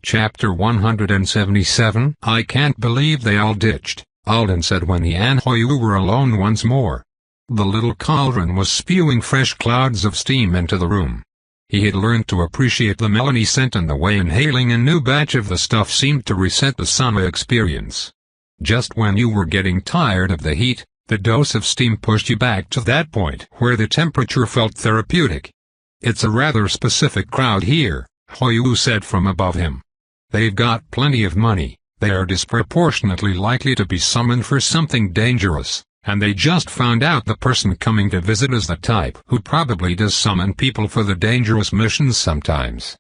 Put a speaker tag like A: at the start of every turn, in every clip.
A: Chapter 177. I can't believe they all ditched, Alden said when he and Hoyu were alone once more. The little cauldron was spewing fresh clouds of steam into the room. He had learned to appreciate the melony scent and the way inhaling a new batch of the stuff seemed to reset the sauna experience. Just when you were getting tired of the heat, the dose of steam pushed you back to that point where the temperature felt therapeutic. It's a rather specific crowd here, Hoyu said from above him. They've got plenty of money, they are disproportionately likely to be summoned for something dangerous, and they just found out the person coming to visit is the type who probably does summon people for the dangerous missions sometimes.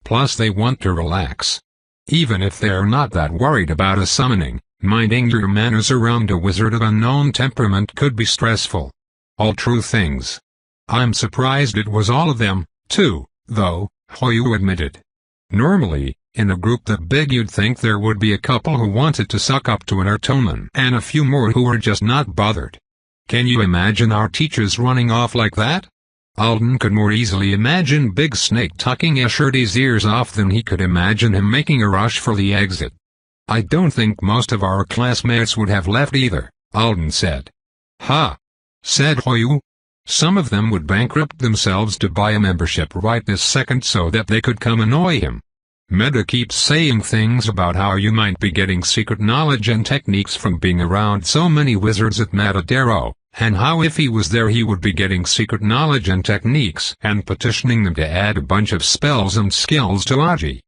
A: Plus they want to relax. Even if they're not that worried about a summoning, minding your manners around a wizard of unknown temperament could be stressful. All true things. I'm surprised it was all of them, too, though, Hoyu admitted. Normally, in a group that big you'd think there would be a couple who wanted to suck up to an Artoman and a few more who were just not bothered. Can you imagine our teachers running off like that? Alden could more easily imagine Big Snake tucking Escherty's ears off than he could imagine him making a rush for the exit. I don't think most of our classmates would have left either, Alden said. Ha! Said Hoyu. Some of them would bankrupt themselves to buy a membership right this second so that they could come annoy him. Meta keeps saying things about how you might be getting secret knowledge and techniques from being around so many wizards at Matadero, and how if he was there he would be getting secret knowledge and techniques and petitioning them to add a bunch of spells and skills to Aji.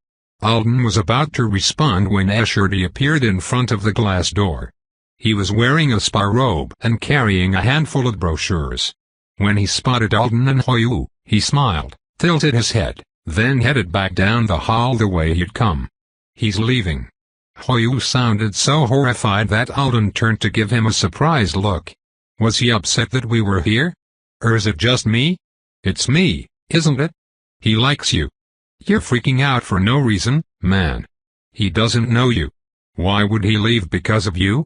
A: Alden was about to respond when Escherty appeared in front of the glass door. He was wearing a spa robe and carrying a handful of brochures. When he spotted Alden and Hoyu, he smiled, tilted his head, then headed back down the hall the way he'd come. He's leaving. Hoyu sounded so horrified that Alden turned to give him a surprised look. Was he upset that we were here? Or is it just me? It's me, isn't it? He likes you. You're freaking out for no reason, man. He doesn't know you. Why would he leave because of you?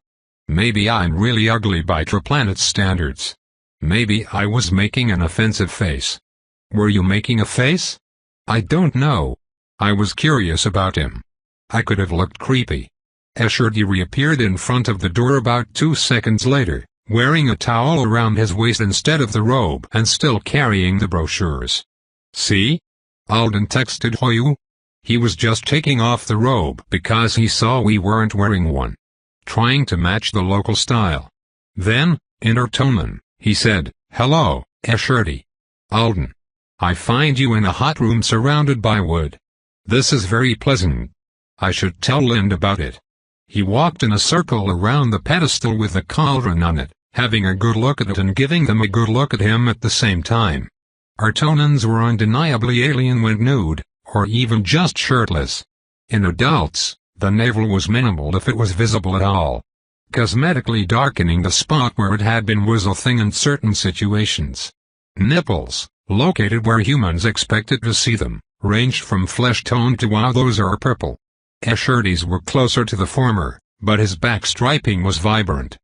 A: Maybe I'm really ugly by Traplanet standards. Maybe I was making an offensive face. Were you making a face? I don't know. I was curious about him. I could have looked creepy. Escherty reappeared in front of the door about 2 seconds later, wearing a towel around his waist instead of the robe and still carrying the brochures. See? Alden texted Hoyu. He was just taking off the robe because he saw we weren't wearing one. Trying to match the local style. Then, in Artoman, he said, "Hello, Escherty. Alden. I find you in a hot room surrounded by wood. This is very pleasant. I should tell Lind about it." He walked in a circle around the pedestal with the cauldron on it, having a good look at it and giving them a good look at him at the same time. Artonans were undeniably alien when nude, or even just shirtless. In adults, the navel was minimal if it was visible at all. Cosmetically darkening the spot where it had been was a thing in certain situations. Nipples, located where humans expected to see them, ranged from flesh tone to wow those are purple. Escherty's were closer to the former, but his back striping was vibrant.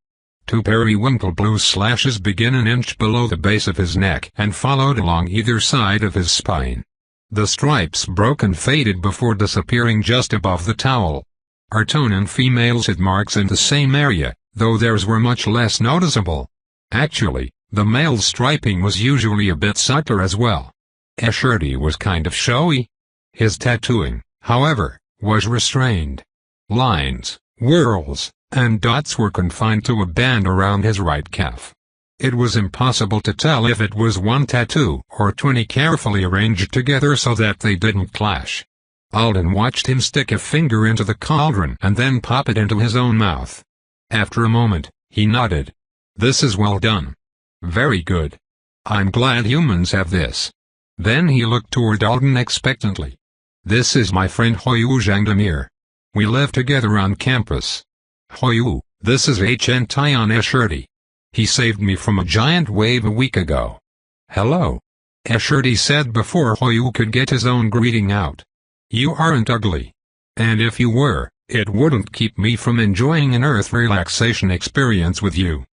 A: 2 periwinkle blue slashes begin an inch below the base of his neck and followed along either side of his spine. The stripes broke and faded before disappearing just above the towel. Artonan females had marks in the same area, though theirs were much less noticeable. Actually, the male's striping was usually a bit subtler as well. Escherty was kind of showy. His tattooing, however, was restrained. Lines, whorls, and dots were confined to a band around his right calf. It was impossible to tell if it was one tattoo or 20 carefully arranged together so that they didn't clash. Alden watched him stick a finger into the cauldron and then pop it into his own mouth. After a moment, he nodded. "This is well done. Very good. I'm glad humans have this." Then he looked toward Alden expectantly. "This is my friend Hoyu Zhangdamir. We live together on campus. Hoyu, this is Hn Tyon Escherty. He saved me from a giant wave a week ago." "Hello," Escherty said before Hoyu could get his own greeting out. "You aren't ugly. And if you were, it wouldn't keep me from enjoying an earth relaxation experience with you."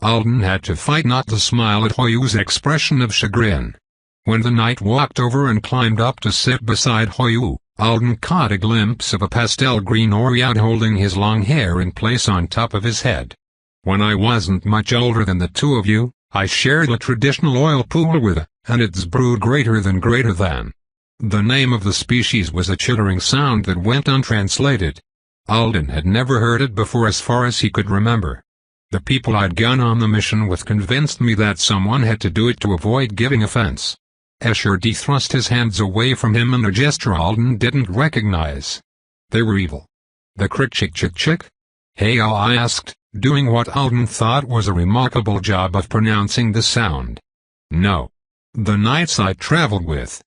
A: Alden had to fight not to smile at Hoyu's expression of chagrin. When the knight walked over and climbed up to sit beside Hoyu, Alden caught a glimpse of a pastel green Oread holding his long hair in place on top of his head. When I wasn't much older than the two of you, I shared a traditional oil pool with and its brood greater than. The name of the species was a chittering sound that went untranslated. Alden had never heard it before as far as he could remember. The people I'd gone on the mission with convinced me that someone had to do it to avoid giving offense. Escherty thrust his hands away from him in a gesture Alden didn't recognize. They were evil. The crick-chick-chick-chick? Hey, I asked, doing what Alden thought was a remarkable job of pronouncing the sound. No. The knights I traveled with.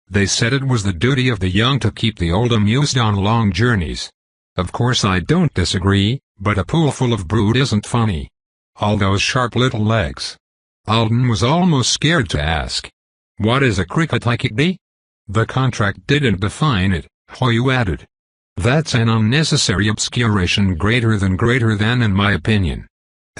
A: They said it was the duty of the young to keep the old amused on long journeys. Of course I don't disagree, but a pool full of brood isn't funny. All those sharp little legs. Alden was almost scared to ask. What is a cricket-tickety? The contract didn't define it, Hoyu added. That's an unnecessary obscuration greater than in my opinion.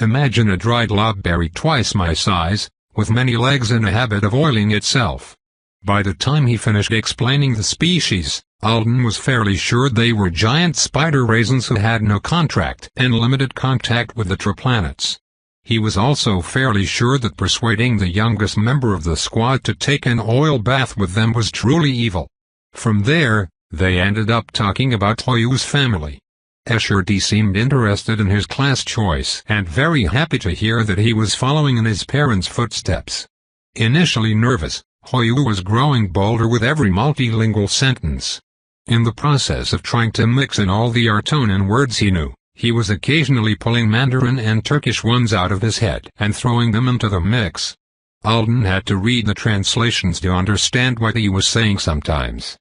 A: Imagine a dried lobberry twice my size, with many legs in a habit of oiling itself. By the time he finished explaining the species, Alden was fairly sure they were giant spider raisins who had no contract and limited contact with the triplanets. He was also fairly sure that persuading the youngest member of the squad to take an oil bath with them was truly evil. From there, they ended up talking about Hoyu's family. Escherty seemed interested in his class choice and very happy to hear that he was following in his parents' footsteps. Initially nervous, Hoyu was growing bolder with every multilingual sentence. In the process of trying to mix in all the Artonan words he knew, he was occasionally pulling Mandarin and Turkish ones out of his head and throwing them into the mix. Alden had to read the translations to understand what he was saying sometimes.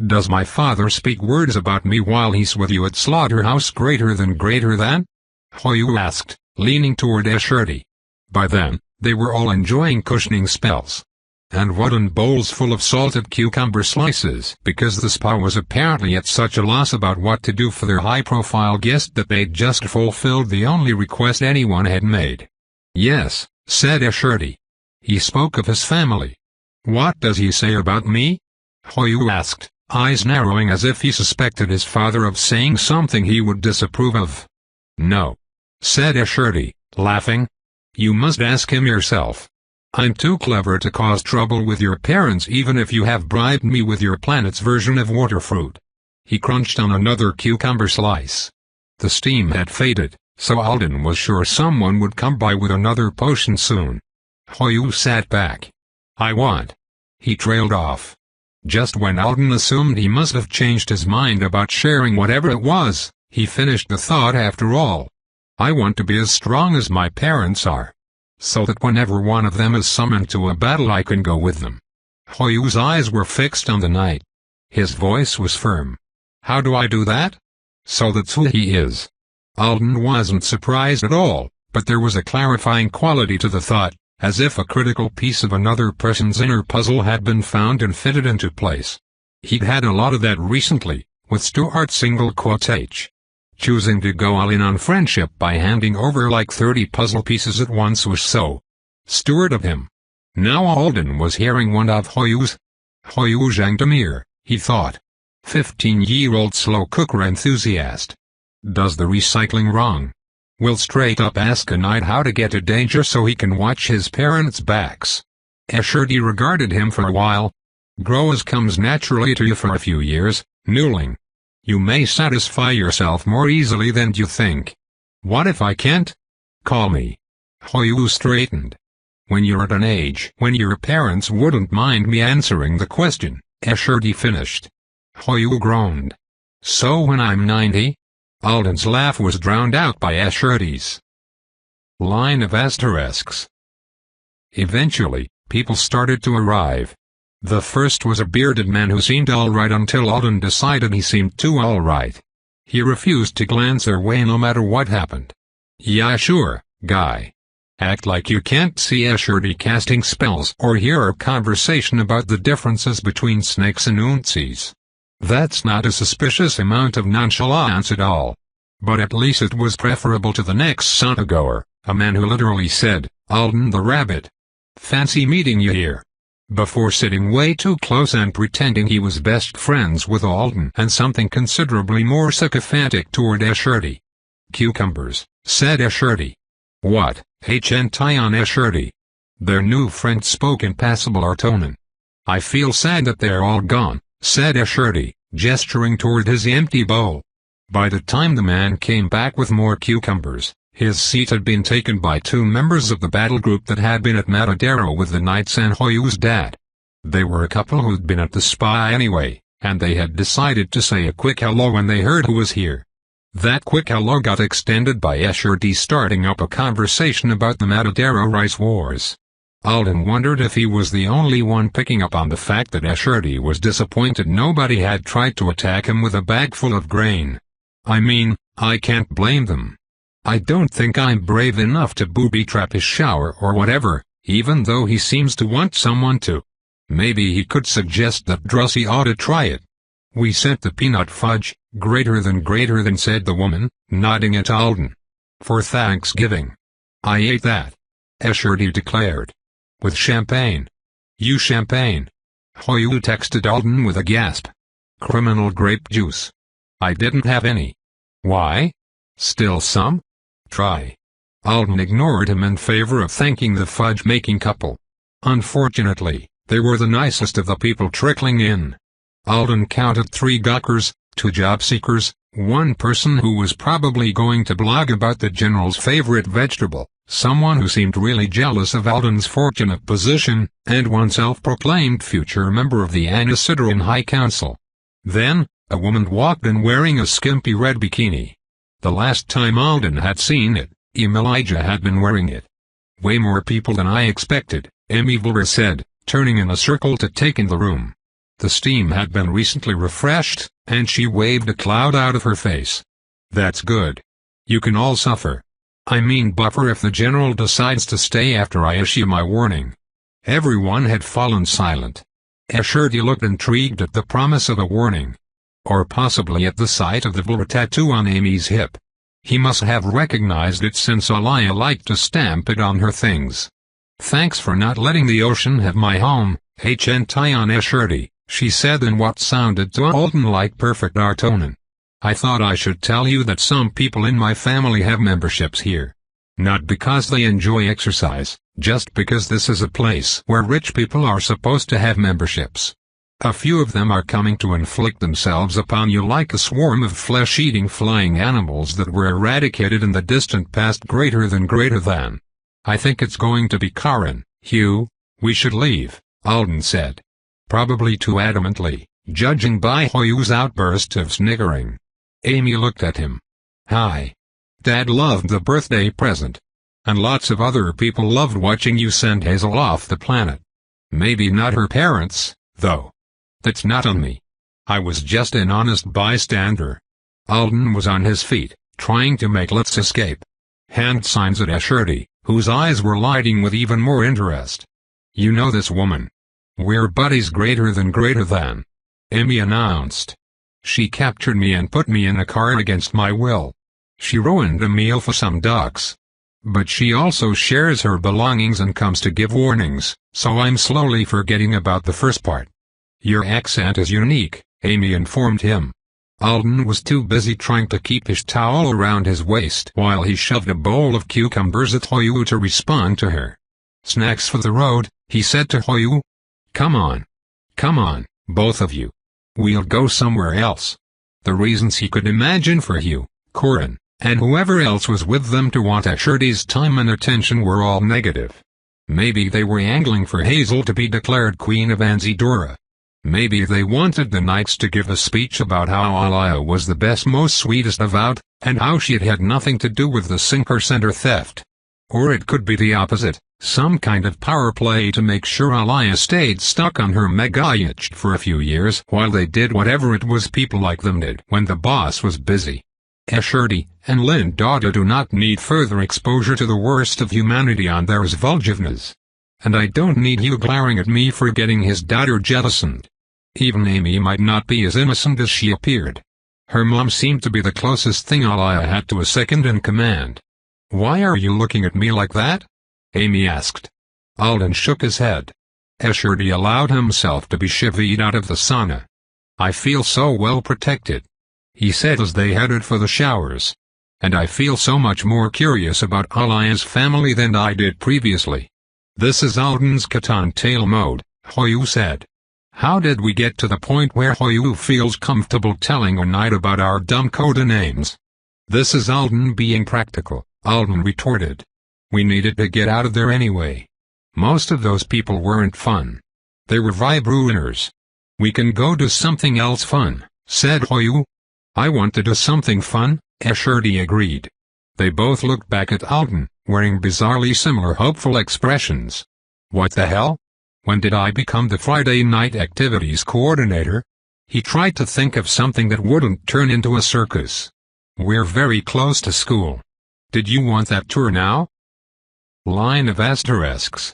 A: Does my father speak words about me while he's with you at Slaughterhouse greater than? Hoyu asked, leaning toward Escherty. By then, they were all enjoying cushioning spells. And wooden bowls full of salted cucumber slices because the spa was apparently at such a loss about what to do for their high-profile guest that they'd just fulfilled the only request anyone had made. Yes, said Escherty. He spoke of his family. What does he say about me? Hoyu asked, eyes narrowing as if he suspected his father of saying something he would disapprove of. No, said Escherty, laughing. You must ask him yourself. I'm too clever to cause trouble with your parents even if you have bribed me with your planet's version of waterfruit. He crunched on another cucumber slice. The steam had faded, so Alden was sure someone would come by with another potion soon. Hoyu sat back. I want. He trailed off. Just when Alden assumed he must have changed his mind about sharing whatever it was, he finished the thought after all. I want to be as strong as my parents are. So that whenever one of them is summoned to a battle I can go with them. Hoyu's eyes were fixed on the knight. His voice was firm. How do I do that? So that's who he is. Alden wasn't surprised at all, but there was a clarifying quality to the thought, as if a critical piece of another person's inner puzzle had been found and fitted into place. He'd had a lot of that recently, with Stuart's single quotage. Choosing to go all in on friendship by handing over like 30 puzzle pieces at once was so Stuart of him. Now Alden was hearing one of Hoyu's. Hoyu Zhangdamir, he thought. 15-year-old slow cooker enthusiast. Does the recycling wrong. Will straight up ask a knight how to get to danger so he can watch his parents' backs. Escherty regarded him for a while. Grow as comes naturally to you for a few years, Newling. You may satisfy yourself more easily than you think. What if I can't? Call me. Hoyu straightened. When you're at an age when your parents wouldn't mind me answering the question, Escherty finished. Hoyu groaned. So when I'm 90? Alden's laugh was drowned out by Escherty's line of asterisks. Eventually, people started to arrive. The first was a bearded man who seemed alright until Alden decided he seemed too alright. He refused to glance their way no matter what happened. Yeah sure, guy. Act like you can't see Escherty casting spells or hear a conversation about the differences between snakes and untsies. That's not a suspicious amount of nonchalance at all. But at least it was preferable to the next Santa-goer, a man who literally said, Alden the rabbit. Fancy meeting you here. before sitting way too close and pretending he was best friends with Alden and something considerably more sycophantic toward Escherty. "Cucumbers," said Escherty. "What, H-N-T-I-on Escherty?" Their new friend spoke in passable Artonan. "I feel sad that they're all gone," said Escherty, gesturing toward his empty bowl. By the time the man came back with more cucumbers, his seat had been taken by two members of the battle group that had been at Matadero with the Knights and Hoyu's dad. They were a couple who'd been at the spa anyway, and they had decided to say a quick hello when they heard who was here. That quick hello got extended by Escherty starting up a conversation about the Matadero rice wars. Alden wondered if he was the only one picking up on the fact that Escherty was disappointed nobody had tried to attack him with a bag full of grain. "I mean, I can't blame them. I don't think I'm brave enough to booby-trap his shower or whatever, even though he seems to want someone to. Maybe he could suggest that Drusy ought to try it." "We sent the peanut fudge, greater than," said the woman, nodding at Alden. "For Thanksgiving. I ate that," Escherty declared. "With champagne." "You champagne?" Hoyu texted Alden with a gasp. "Criminal grape juice. I didn't have any." "Why? Still some? Try." Alden ignored him in favor of thanking the fudge-making couple. Unfortunately, they were the nicest of the people trickling in. Alden counted 3 gawkers, 2 job seekers, 1 person who was probably going to blog about the general's favorite vegetable, someone who seemed really jealous of Alden's fortunate position, and 1 self-proclaimed future member of the Anisidran High Council. Then, a woman walked in wearing a skimpy red bikini. The last time Alden had seen it, Elijah had been wearing it. "Way more people than I expected," Volra said, turning in a circle to take in the room. The steam had been recently refreshed, and she waved a cloud out of her face. "That's good. You can all suffer. I mean buffer if the general decides to stay after I issue my warning." Everyone had fallen silent. Escherty looked intrigued at the promise of a warning. Or possibly at the sight of the Volra tattoo on Amy's hip. He must have recognized it since Alaya liked to stamp it on her things. "Thanks for not letting the ocean have my home, H-N-T-I-on Escherty," she said in what sounded to Alden like perfect Artonan. "I thought I should tell you that some people in my family have memberships here. Not because they enjoy exercise, just because this is a place where rich people are supposed to have memberships. A few of them are coming to inflict themselves upon you like a swarm of flesh-eating flying animals that were eradicated in the distant past greater than. I think it's going to be Karen, Hugh. We should leave," Alden said. Probably too adamantly, judging by Hoyu's outburst of sniggering. Amy looked at him. "Hi. Dad loved the birthday present. And lots of other people loved watching you send Hazel off the planet. Maybe not her parents, though. That's not on me. I was just an honest bystander." Alden was on his feet, trying to make let's escape. Hand signs at Escherty, whose eyes were lighting with even more interest. "You know this woman. We're buddies greater than," Amy announced. "She captured me and put me in a car against my will. She ruined a meal for some ducks. But she also shares her belongings and comes to give warnings, so I'm slowly forgetting about the first part." "Your accent is unique," Amy informed him. Alden was too busy trying to keep his towel around his waist while he shoved a bowl of cucumbers at Hoyu to respond to her. "Snacks for the road," he said to Hoyu. Come on, both of you. We'll go somewhere else." The reasons he could imagine for Hugh, Corin, and whoever else was with them to want Escherty's time and attention were all negative. Maybe they were angling for Hazel to be declared Queen of Anzidora. Maybe they wanted the Knights to give a speech about how Alaya was the best most sweetest of out, and how she'd had nothing to do with the Sinker Center theft. Or it could be the opposite, some kind of power play to make sure Alaya stayed stuck on her mega yacht for a few years while they did whatever it was people like them did when the boss was busy. Escherty and Lindauda do not need further exposure to the worst of humanity on their Zvoljivnas. And I don't need Hugh glaring at me for getting his daughter jettisoned. Even Amy might not be as innocent as she appeared. Her mom seemed to be the closest thing Alaya had to a second-in-command. "Why are you looking at me like that?" Amy asked. Alden shook his head. Escherty allowed himself to be chivied out of the sauna. "I feel so well protected," he said as they headed for the showers. "And I feel so much more curious about Alia's family than I did previously." "This is Alden's Catan Tail mode," Hoyu said. "How did we get to the point where Hoyu feels comfortable telling a knight about our dumb coda names?" "This is Alden being practical," Alden retorted. "We needed to get out of there anyway. Most of those people weren't fun. They were vibe ruiners." "We can go do something else fun," said Hoyu. "I want to do something fun," Escherty agreed. They both looked back at Alden, wearing bizarrely similar hopeful expressions. "What the hell? When did I become the Friday night activities coordinator?" He tried to think of something that wouldn't turn into a circus. "We're very close to school. Did you want that tour now?" Line of asterisks.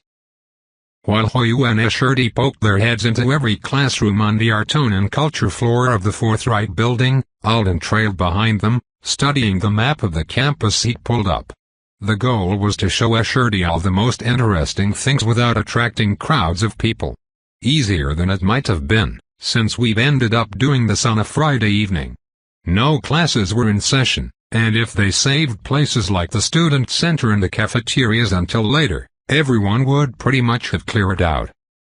A: While Hoyu and Escherty poked their heads into every classroom on the art and culture floor of the Forthright building, Alden trailed behind them, studying the map of the campus he'd pulled up. The goal was to show Escherty all the most interesting things without attracting crowds of people. Easier than it might have been, since we've ended up doing this on a Friday evening. No classes were in session, and if they saved places like the student center and the cafeterias until later, everyone would pretty much have cleared out.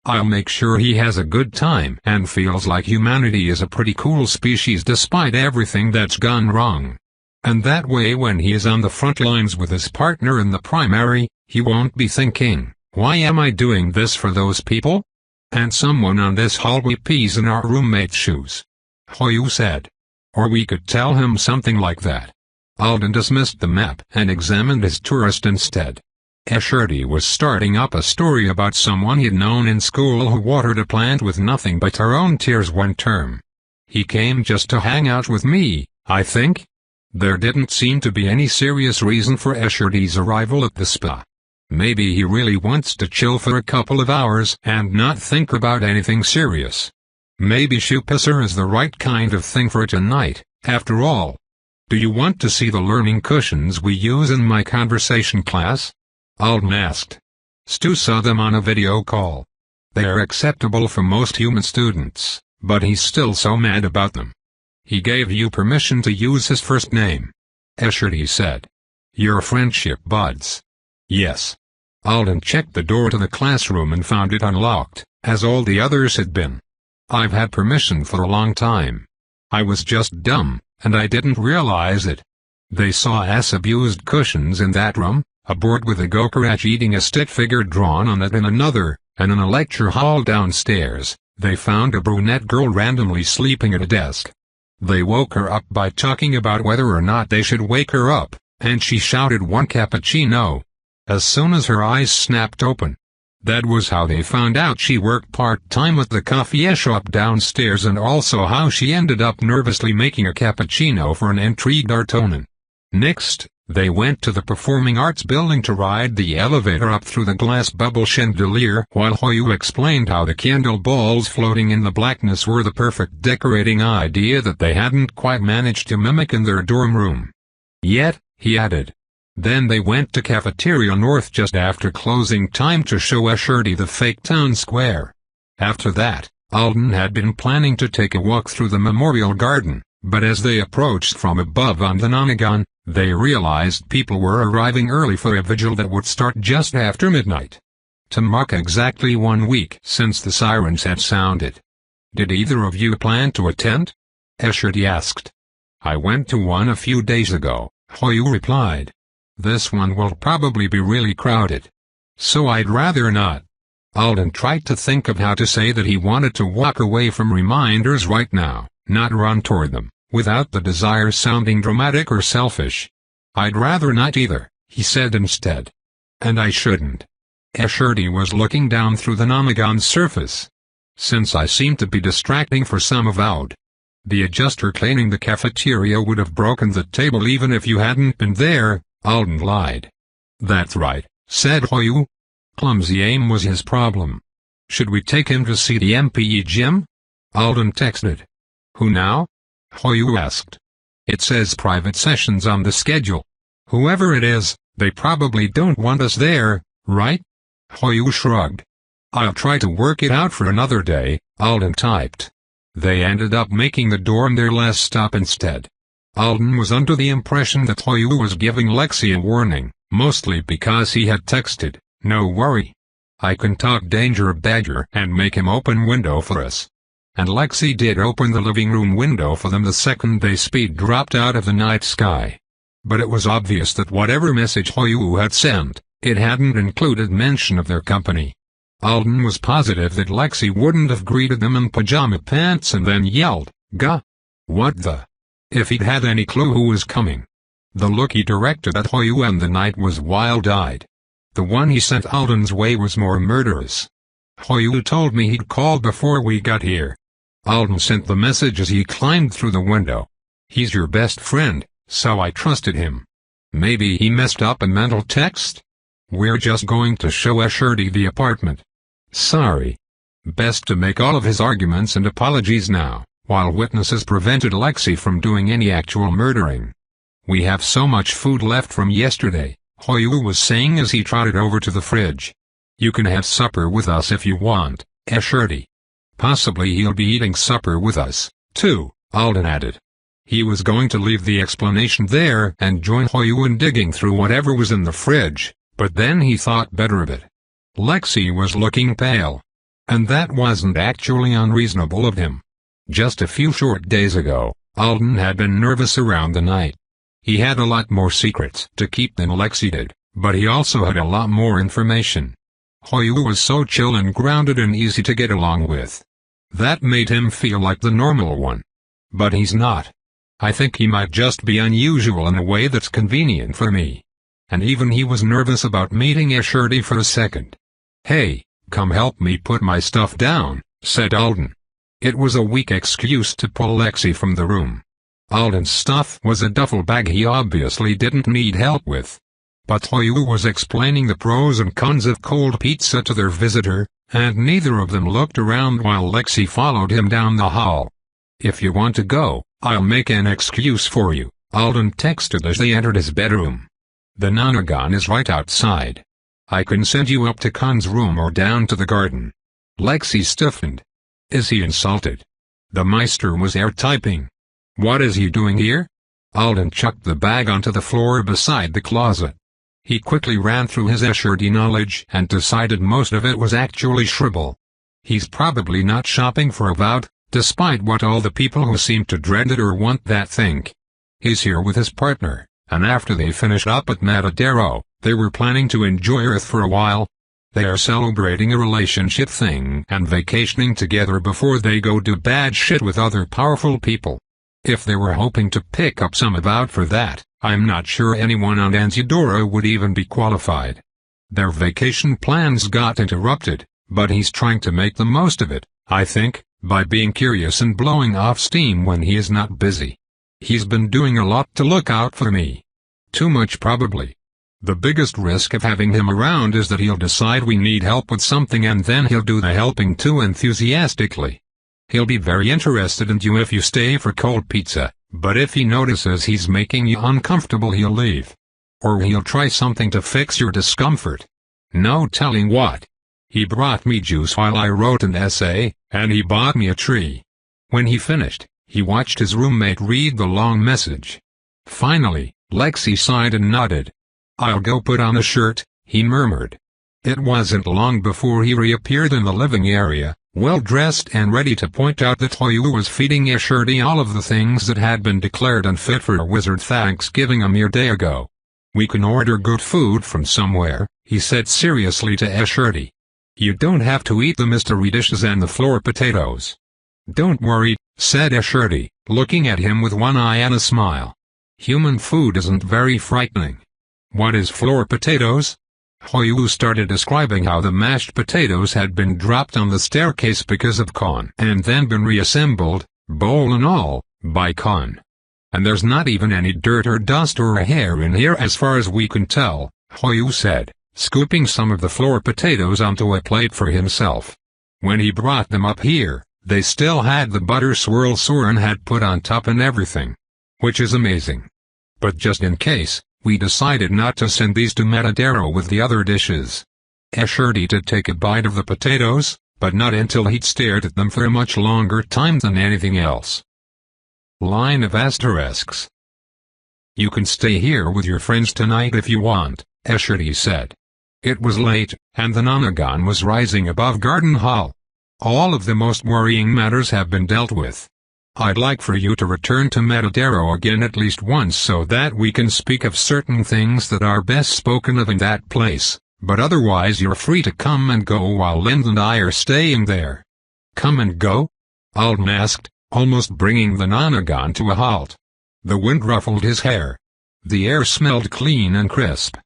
A: "I'll make sure he has a good time and feels like humanity is a pretty cool species despite everything that's gone wrong. And that way when he is on the front lines with his partner in the primary, he won't be thinking, 'Why am I doing this for those people?' And someone on this hallway pees in our roommate's shoes," Hoyu said. "Or we could tell him something like that." Alden dismissed the map and examined his tourist instead. Escherty was starting up a story about someone he'd known in school who watered a plant with nothing but her own tears one term. "He came just to hang out with me, I think." There didn't seem to be any serious reason for Escherty's arrival at the spa. Maybe he really wants to chill for a couple of hours and not think about anything serious. Maybe Shupasser is the right kind of thing for tonight, after all. "Do you want to see the learning cushions we use in my conversation class?" Alden asked. Stu saw them on a video call. They are acceptable for most human students, but he's still so mad about them. "He gave you permission to use his first name," Escherty said. "Your friendship buds." "Yes." Alden checked the door to the classroom and found it unlocked, as all the others had been. "I've had permission for a long time. I was just dumb, and I didn't realize it." They saw abused cushions in that room, a board with a Gokurachi eating a stick figure drawn on it in another, and in a lecture hall downstairs, they found a brunette girl randomly sleeping at a desk. They woke her up by talking about whether or not they should wake her up, and she shouted one cappuccino. As soon as her eyes snapped open. That was how they found out she worked part-time at the coffee shop downstairs and also how she ended up nervously making a cappuccino for an intrigued Artonin. Next, they went to the Performing Arts building to ride the elevator up through the glass bubble chandelier while Hoyu explained how the candle balls floating in the blackness were the perfect decorating idea that they hadn't quite managed to mimic in their dorm room. Yet, he added. Then they went to Cafeteria North just after closing time to show Escherty the fake town square. After that, Alden had been planning to take a walk through the Memorial Garden, but as they approached from above on the Nonagon, they realized people were arriving early for a vigil that would start just after midnight. To mark exactly 1 week since the sirens had sounded. "Did either of you plan to attend?" Escherty asked. "I went to one a few days ago," Hoyu replied. "This one will probably be really crowded. So I'd rather not." Alden tried to think of how to say that he wanted to walk away from reminders right now, not run toward them, without the desire sounding dramatic or selfish. "I'd rather not either," he said instead. "And I shouldn't." Escherty was looking down through the Nonagon's surface. "Since I seem to be distracting for some avowed. The adjuster cleaning the cafeteria would have broken the table even if you hadn't been there," Alden lied. "That's right," said Hoyu. Clumsy aim was his problem. "Should we take him to see the MPE gym?" Alden texted. "Who now?" Hoyu asked. "It says private sessions on the schedule. Whoever it is, they probably don't want us there, right?" Hoyu shrugged. "I'll try to work it out for another day," Alden typed. They ended up making the dorm their last stop instead. Alden was under the impression that Hoyu was giving Lexi a warning, mostly because he had texted, "No worry. I can talk Danger Badger and make him open window for us." And Lexi did open the living room window for them the second they speed dropped out of the night sky. But it was obvious that whatever message Hoyu had sent, it hadn't included mention of their company. Alden was positive that Lexi wouldn't have greeted them in pajama pants and then yelled, "Gah! What the?" if he'd had any clue who was coming. The look he directed at Hoyu and the night was wild-eyed. The one he sent Alden's way was more murderous. "Hoyu told me he'd call before we got here." Alden sent the message as he climbed through the window. "He's your best friend, so I trusted him. Maybe he messed up a mental text? We're just going to show Ashurti the apartment. Sorry." Best to make all of his arguments and apologies now, while witnesses prevented Lexi from doing any actual murdering. "We have so much food left from yesterday," Hoyu was saying as he trotted over to the fridge. "You can have supper with us if you want, Ashurti." "Possibly he'll be eating supper with us, too," Alden added. He was going to leave the explanation there and join Hoyu in digging through whatever was in the fridge, but then he thought better of it. Lexi was looking pale. And that wasn't actually unreasonable of him. Just a few short days ago, Alden had been nervous around the night. He had a lot more secrets to keep than Lexi did, but he also had a lot more information. Hoyu was so chill and grounded and easy to get along with. That made him feel like the normal one. But he's not. I think he might just be unusual in a way that's convenient for me. And even he was nervous about meeting Ashurti for a second. "Hey, come help me put my stuff down," said Alden. It was a weak excuse to pull Lexi from the room. Alden's stuff was a duffel bag he obviously didn't need help with. But Hoyu was explaining the pros and cons of cold pizza to their visitor, and neither of them looked around while Lexi followed him down the hall. "If you want to go, I'll make an excuse for you," Alden texted as they entered his bedroom. "The Nanagon is right outside. I can send you up to Khan's room or down to the garden." Lexi stiffened. Is he insulted? The Meister was air typing. What is he doing here? Alden chucked the bag onto the floor beside the closet. He quickly ran through his Ashurti knowledge and decided most of it was actually shribble. He's probably not shopping for a vow, despite what all the people who seem to dread it or want that think. He's here with his partner, and after they finished up at Matadero, they were planning to enjoy Earth for a while. They are celebrating a relationship thing and vacationing together before they go do bad shit with other powerful people. If they were hoping to pick up some about for that, I'm not sure anyone on Anzidora would even be qualified. Their vacation plans got interrupted, but he's trying to make the most of it, I think, by being curious and blowing off steam when he is not busy. He's been doing a lot to look out for me. Too much probably. The biggest risk of having him around is that he'll decide we need help with something and then he'll do the helping too enthusiastically. He'll be very interested in you if you stay for cold pizza, but if he notices he's making you uncomfortable he'll leave. Or he'll try something to fix your discomfort. No telling what. He brought me juice while I wrote an essay, and he bought me a tree. When he finished, he watched his roommate read the long message. Finally, Lexi sighed and nodded. I'll go put on a shirt, he murmured. It wasn't long before he reappeared in the living area, well-dressed and ready to point out that Hoyu was feeding Ashurti all of the things that had been declared unfit for a wizard Thanksgiving a mere day ago. We can order good food from somewhere, he said seriously to Ashurti. You don't have to eat the mystery dishes and the floor potatoes. Don't worry, said Ashurti, looking at him with one eye and a smile. Human food isn't very frightening. What is floor potatoes? Hoyu started describing how the mashed potatoes had been dropped on the staircase because of Khan and then been reassembled, bowl and all, by Khan. And there's not even any dirt or dust or a hair in here as far as we can tell, Hoyu said, scooping some of the floor potatoes onto a plate for himself. When he brought them up here, they still had the butter swirl Soren had put on top and everything. Which is amazing. But just in case, we decided not to send these to Matadero with the other dishes. Escherty did take a bite of the potatoes, but not until he'd stared at them for a much longer time than anything else. Line of asterisks. You can stay here with your friends tonight if you want, Escherty said. It was late, and the Nonagon was rising above Garden Hall. All of the most worrying matters have been dealt with. I'd like for you to return to Matadero again at least once so that we can speak of certain things that are best spoken of in that place, but otherwise you're free to come and go while Lind and I are staying there. Come and go? Alden asked, almost bringing the Nonagon to a halt. The wind ruffled his hair. The air smelled clean and crisp.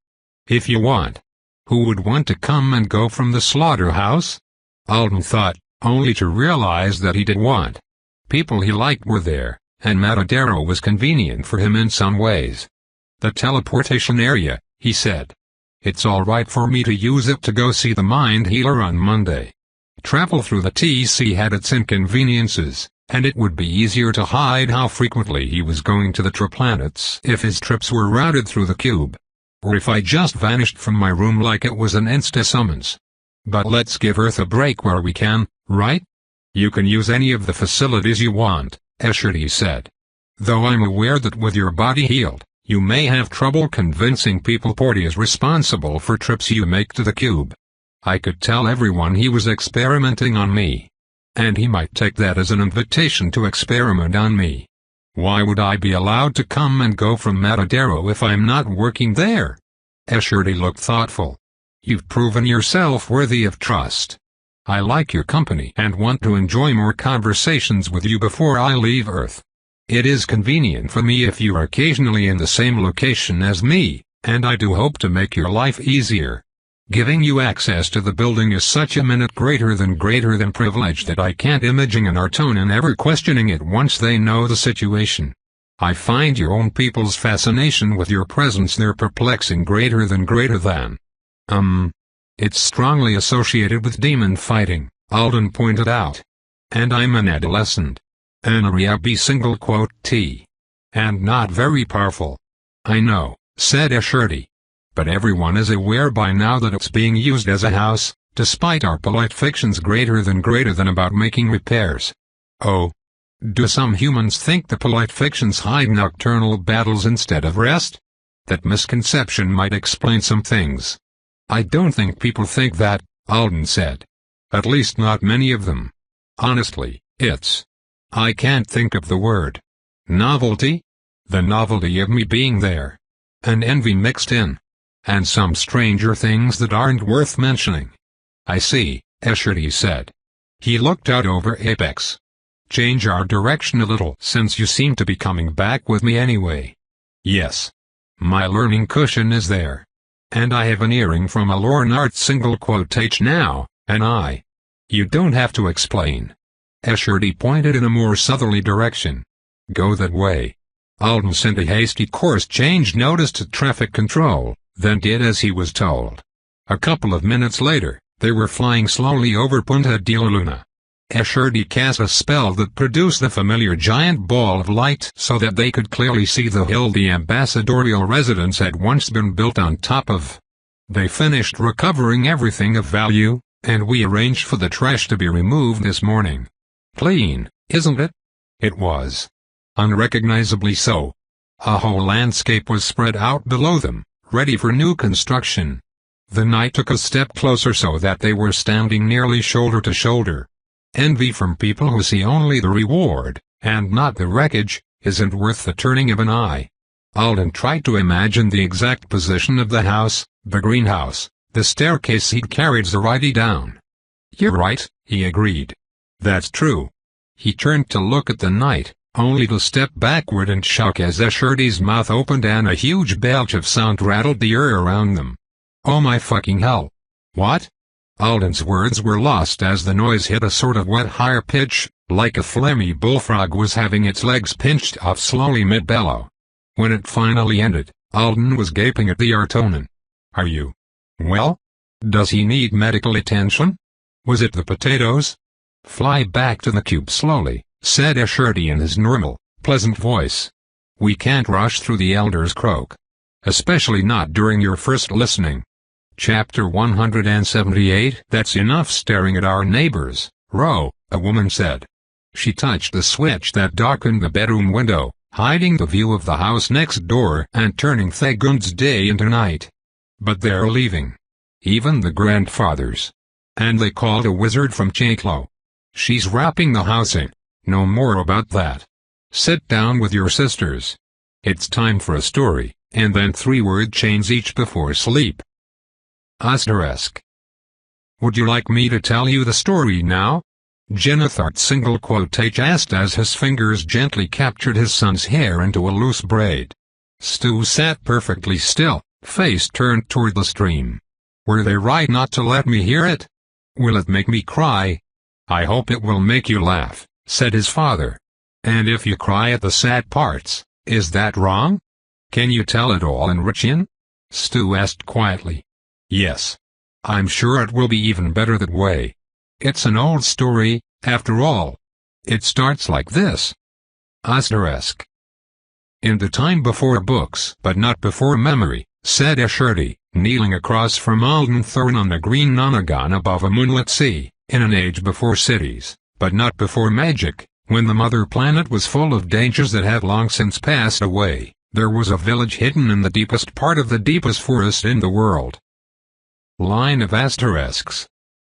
A: If you want. Who would want to come and go from the slaughterhouse? Alden thought, only to realize that he did want. People he liked were there, and Matadero was convenient for him in some ways. The teleportation area, he said. It's all right for me to use it to go see the mind healer on Monday. Travel through the TC had its inconveniences, and it would be easier to hide how frequently he was going to the triplanets if his trips were routed through the cube. Or if I just vanished from my room like it was an insta-summons. But let's give Earth a break where we can, right? You can use any of the facilities you want, Escherty said. Though I'm aware that with your body healed, you may have trouble convincing people Porty is responsible for trips you make to the cube. I could tell everyone he was experimenting on me. And he might take that as an invitation to experiment on me. Why would I be allowed to come and go from Matadero if I'm not working there? Escherty looked thoughtful. You've proven yourself worthy of trust. I like your company and want to enjoy more conversations with you before I leave Earth. It is convenient for me if you are occasionally in the same location as me, and I do hope to make your life easier. Giving you access to the building is such a minute greater than privilege that I can't imagine an Artonan ever questioning it once they know the situation. I find your own people's fascination with your presence there perplexing greater than. It's strongly associated with demon fighting, Alden pointed out. And I'm an adolescent. T. And not very powerful. I know, said Escherty. But everyone is aware by now that it's being used as a house, despite our polite fictions greater than about making repairs. Oh. Do some humans think the polite fictions hide nocturnal battles instead of rest? That misconception might explain some things. I don't think people think that, Alden said. At least not many of them. Honestly, it's... I can't think of the word. Novelty? The novelty of me being there. And envy mixed in. And some stranger things that aren't worth mentioning. I see, Escherty said. He looked out over Apex. Change our direction a little since you seem to be coming back with me anyway. Yes. My learning cushion is there. And I have an earring from a Lornart single quotation now, and I. You don't have to explain. Escherty pointed in a more southerly direction. Go that way. Alden sent a hasty course change notice to traffic control, then did as he was told. A couple of minutes later, they were flying slowly over Punta de la Luna. Escherty cast a spell that produced the familiar giant ball of light so that they could clearly see the hill the ambassadorial residence had once been built on top of. They finished recovering everything of value, and we arranged for the trash to be removed this morning. Clean, isn't it? It was. Unrecognizably so. A whole landscape was spread out below them, ready for new construction. The night took a step closer so that they were standing nearly shoulder to shoulder. Envy from people who see only the reward, and not the wreckage, isn't worth the turning of an eye. Alden tried to imagine the exact position of the house, the greenhouse, the staircase he'd carried Zoraide down. You're right, he agreed. That's true. He turned to look at the night, only to step backward in shock as Escherty's mouth opened and a huge belch of sound rattled the air around them. Oh my fucking hell. What? Alden's words were lost as the noise hit a sort of wet higher pitch, like a phlegmy bullfrog was having its legs pinched off slowly mid-bellow. When it finally ended, Alden was gaping at the Artonan. Are you? Well? Does he need medical attention? Was it the potatoes? Fly back to the cube slowly, said Escherty in his normal, pleasant voice. We can't rush through the Elder's croak. Especially not during your first listening. Chapter 178. That's enough staring at our neighbors, Ro, a woman said. She touched the switch that darkened the bedroom window, hiding the view of the house next door and turning Thagund's day into night. But they're leaving. Even the grandfathers. And they called a wizard from Chaklo. She's wrapping the house in. No more about that. Sit down with your sisters. It's time for a story, and then 3-word chains each before sleep. Asterisk. Would you like me to tell you the story now? Jenethart single quote asked as his fingers gently captured his son's hair into a loose braid. Stu sat perfectly still, face turned toward the stream. Were they right not to let me hear it? Will it make me cry? I hope it will make you laugh, said his father. And if you cry at the sad parts, is that wrong? Can you tell it all in Richian? Stu asked quietly. Yes. I'm sure it will be even better that way. It's an old story, after all. It starts like this. Asterisk. In the time before books but not before memory, said Eshurti, kneeling across from Alden Thorin on the green Nonagon above a moonlit sea, in an age before cities, but not before magic, when the mother planet was full of dangers that have long since passed away, there was a village hidden in the deepest part of the deepest forest in the world. Line of asterisks.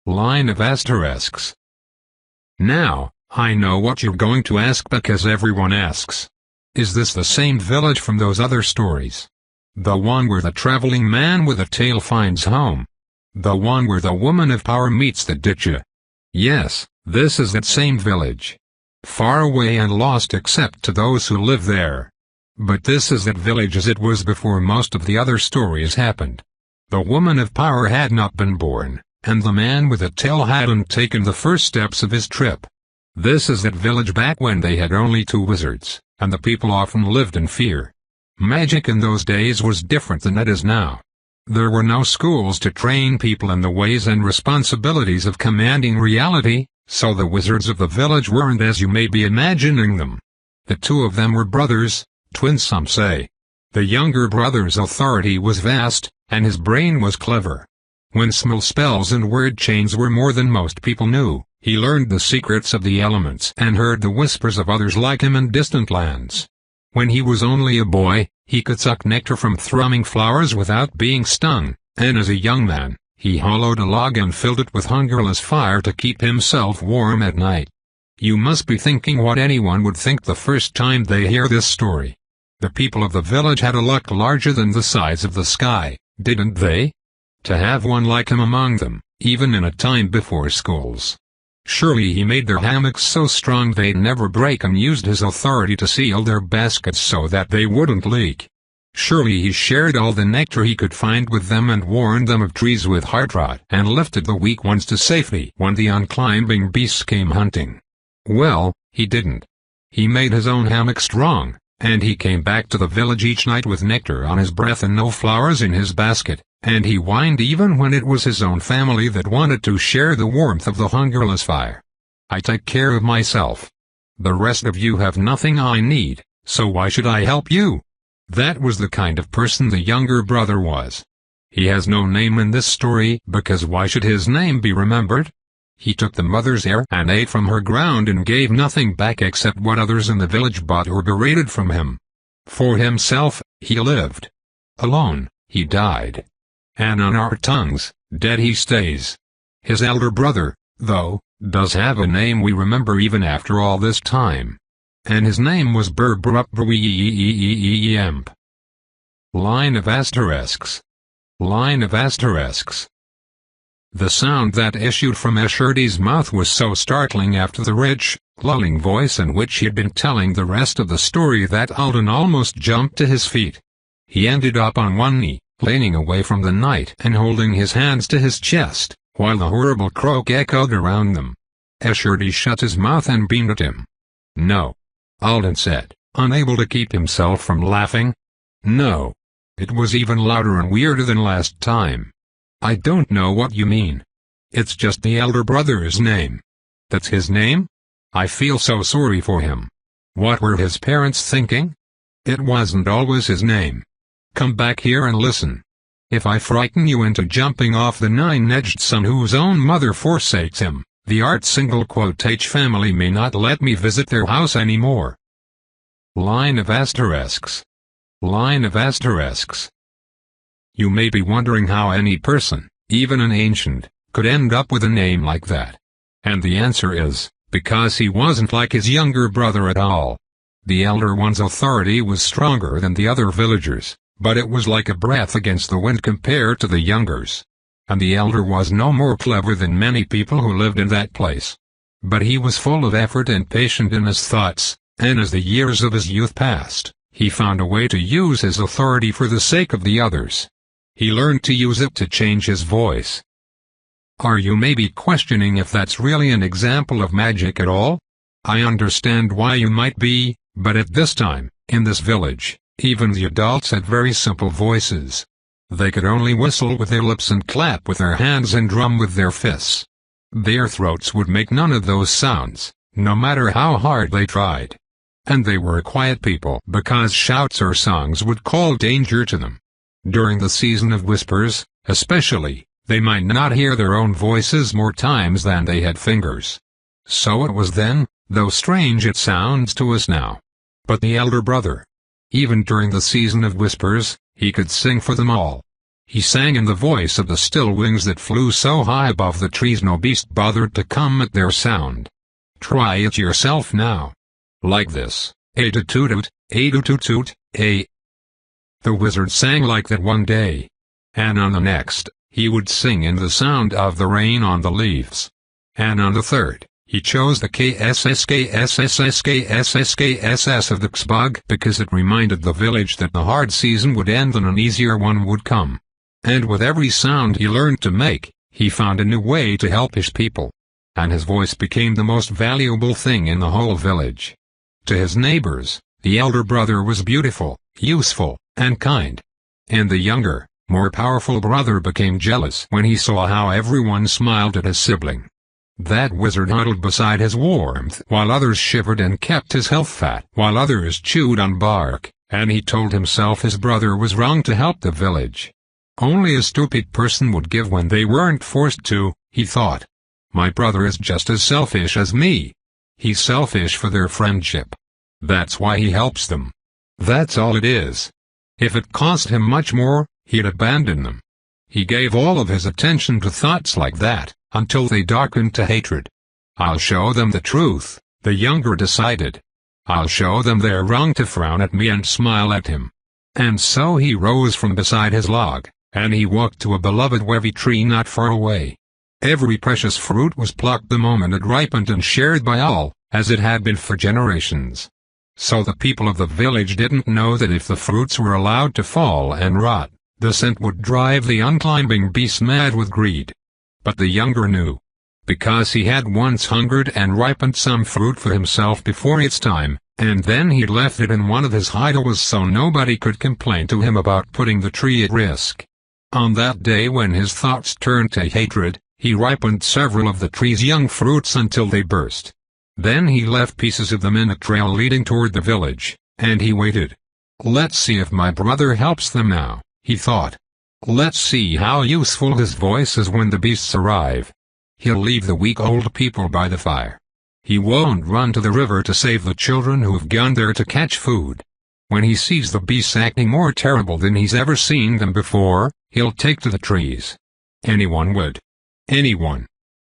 A: Line of asterisks. Now, I know what you're going to ask because everyone asks. Is this the same village from those other stories? The one where the traveling man with a tail finds home? The one where the woman of power meets the ditcha? Yes, this is that same village. Far away and lost except to those who live there. But this is that village as it was before most of the other stories happened. The woman of power had not been born, and the man with a tail hadn't taken the first steps of his trip. This is that village back when they had only 2 wizards, and the people often lived in fear. Magic in those days was different than it is now. There were no schools to train people in the ways and responsibilities of commanding reality, so the wizards of the village weren't as you may be imagining them. The 2 of them were brothers, twins some say. The younger brother's authority was vast, and his brain was clever. When small spells and word chains were more than most people knew, he learned the secrets of the elements and heard the whispers of others like him in distant lands. When he was only a boy, he could suck nectar from thrumming flowers without being stung, and as a young man, he hollowed a log and filled it with hungerless fire to keep himself warm at night. You must be thinking what anyone would think the first time they hear this story. The people of the village had a luck larger than the size of the sky, didn't they? To have one like him among them, even in a time before schools. Surely he made their hammocks so strong they'd never break and used his authority to seal their baskets so that they wouldn't leak. Surely he shared all the nectar he could find with them and warned them of trees with heart rot and lifted the weak ones to safety when the unclimbing beasts came hunting. Well, he didn't. He made his own hammock strong, and he came back to the village each night with nectar on his breath and no flowers in his basket, and he whined even when it was his own family that wanted to share the warmth of the hungerless fire. I take care of myself. The rest of you have nothing I need, so why should I help you? That was the kind of person the younger brother was. He has no name in this story because why should his name be remembered? He took the mother's heir and ate from her ground and gave nothing back except what others in the village bought or berated from him. For himself, he lived. Alone, he died. And on our tongues, dead he stays. His elder brother, though, does have a name we remember even after all this time. And his name was Burbrupruemp. Line of asterisks. Line of asterisks. The sound that issued from Eshurti's mouth was so startling after the rich, lulling voice in which he had been telling the rest of the story that Alden almost jumped to his feet. He ended up on one knee, leaning away from the night and holding his hands to his chest, while the horrible croak echoed around them. Eshurti shut his mouth and beamed at him. No. Alden said, unable to keep himself from laughing. No. It was even louder and weirder than last time. I don't know what you mean. It's just the elder brother's name. That's his name? I feel so sorry for him. What were his parents thinking? It wasn't always his name. Come back here and listen. If I frighten you into jumping off the nine-edged son whose own mother forsakes him, the art single quotage family may not let me visit their house anymore. Line of asterisks. Line of asterisks. You may be wondering how any person, even an ancient, could end up with a name like that. And the answer is, because he wasn't like his younger brother at all. The elder one's authority was stronger than the other villagers, but it was like a breath against the wind compared to the younger's. And the elder was no more clever than many people who lived in that place. But he was full of effort and patient in his thoughts, and as the years of his youth passed, he found a way to use his authority for the sake of the others. He learned to use it to change his voice. Are you maybe questioning if that's really an example of magic at all? I understand why you might be, but at this time, in this village, even the adults had very simple voices. They could only whistle with their lips and clap with their hands and drum with their fists. Their throats would make none of those sounds, no matter how hard they tried. And they were a quiet people because shouts or songs would call danger to them. During the season of whispers, especially, they might not hear their own voices more times than they had fingers. So it was then, though strange it sounds to us now. But the elder brother, even during the season of whispers, he could sing for them all. He sang in the voice of the still wings that flew so high above the trees no beast bothered to come at their sound. Try it yourself now. Like this, a-toot-toot, a-toot-toot, a. The wizard sang like that one day. And on the next, he would sing in the sound of the rain on the leaves. And on the third, he chose the KSSKSSSKSSKSS of the Xbug because it reminded the village that the hard season would end and an easier one would come. And with every sound he learned to make, he found a new way to help his people. And his voice became the most valuable thing in the whole village. To his neighbors, the elder brother was beautiful, useful, and kind. And the younger, more powerful brother became jealous when he saw how everyone smiled at his sibling. That wizard huddled beside his warmth while others shivered and kept his health fat while others chewed on bark, and he told himself his brother was wrong to help the village. Only a stupid person would give when they weren't forced to, he thought. My brother is just as selfish as me. He's selfish for their friendship. That's why he helps them. That's all it is. If it cost him much more, he'd abandon them. He gave all of his attention to thoughts like that, until they darkened to hatred. I'll show them the truth, the younger decided. I'll show them they're wrong to frown at me and smile at him. And so he rose from beside his log, and he walked to a beloved wavy tree not far away. Every precious fruit was plucked the moment it ripened and shared by all, as it had been for generations. So the people of the village didn't know that if the fruits were allowed to fall and rot, the scent would drive the unclimbing beast mad with greed. But the younger knew. Because he had once hungered and ripened some fruit for himself before its time, and then he'd left it in one of his hideaways so nobody could complain to him about putting the tree at risk. On that day when his thoughts turned to hatred, he ripened several of the tree's young fruits until they burst. Then he left pieces of them in a trail leading toward the village, and he waited. Let's see if my brother helps them now, he thought. Let's see how useful his voice is when the beasts arrive. He'll leave the weak old people by the fire. He won't run to the river to save the children who've gone there to catch food. When he sees the beasts acting more terrible than he's ever seen them before, he'll take to the trees. Anyone would. Anyone.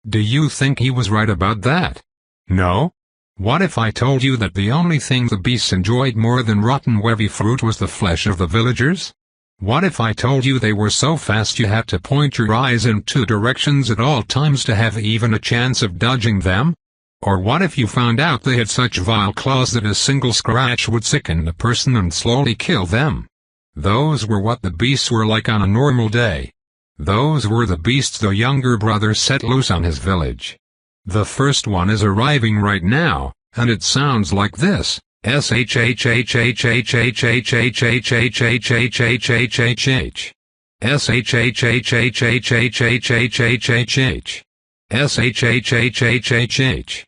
A: Do you think he was right about that? No? What if I told you that the only thing the beasts enjoyed more than rotten wavy fruit was the flesh of the villagers? What if I told you they were so fast you had to point your eyes in two directions at all times to have even a chance of dodging them? Or what if you found out they had such vile claws that a single scratch would sicken a person and slowly kill them? Those were what the beasts were like on a normal day. Those were the beasts the younger brother set loose on his village. The first one is arriving right now, and it sounds like this. S-H-H-H-H-H-H-H-H-H-H-H-H-H-H-H-H. S-H-H-H-H-H-H-H-H-H-H. S-H-H-H-H-H-H-H.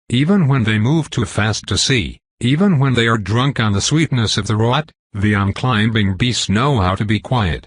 A: Even when they move too fast to see, even when they are drunk on the sweetness of the rot, the unclimbing beasts know how to be quiet.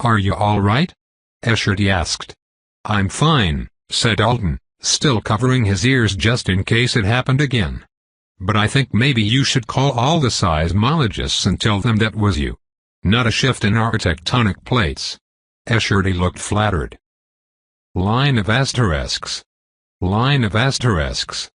A: "Are you all right?" Escherty asked. "I'm fine," said Alden, still covering his ears just in case it happened again. "But I think maybe you should call all the seismologists and tell them that was you. Not a shift in our tectonic plates." Escherty looked flattered. Line of asterisks. Line of asterisks.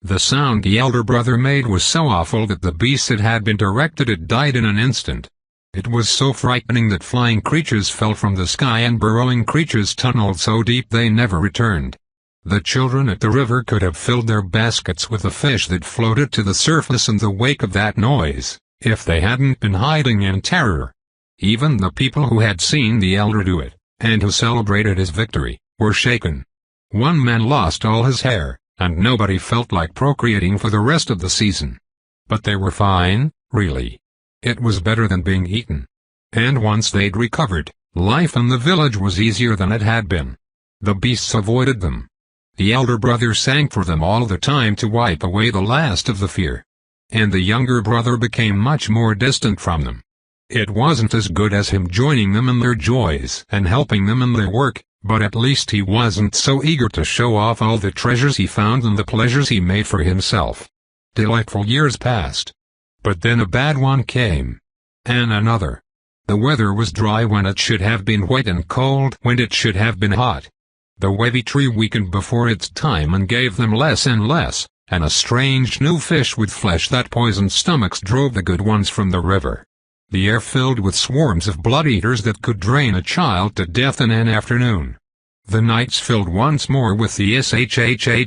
A: The sound the elder brother made was so awful that the beast it had been directed at died in an instant. It was so frightening that flying creatures fell from the sky and burrowing creatures tunneled so deep they never returned. The children at the river could have filled their baskets with the fish that floated to the surface in the wake of that noise, if they hadn't been hiding in terror. Even the people who had seen the elder do it, and who celebrated his victory, were shaken. One man lost all his hair, and nobody felt like procreating for the rest of the season. But they were fine, really. It was better than being eaten. And once they'd recovered, life in the village was easier than it had been. The beasts avoided them. The elder brother sang for them all the time to wipe away the last of the fear. And the younger brother became much more distant from them. It wasn't as good as him joining them in their joys and helping them in their work, but at least he wasn't so eager to show off all the treasures he found and the pleasures he made for himself. Delightful years passed. But then a bad one came. And another. The weather was dry when it should have been wet and cold when it should have been hot. The wavy tree weakened before its time and gave them less and less, and a strange new fish with flesh that poisoned stomachs drove the good ones from the river. The air filled with swarms of blood-eaters that could drain a child to death in an afternoon. The nights filled once more with the shhhhhhhhhhhhh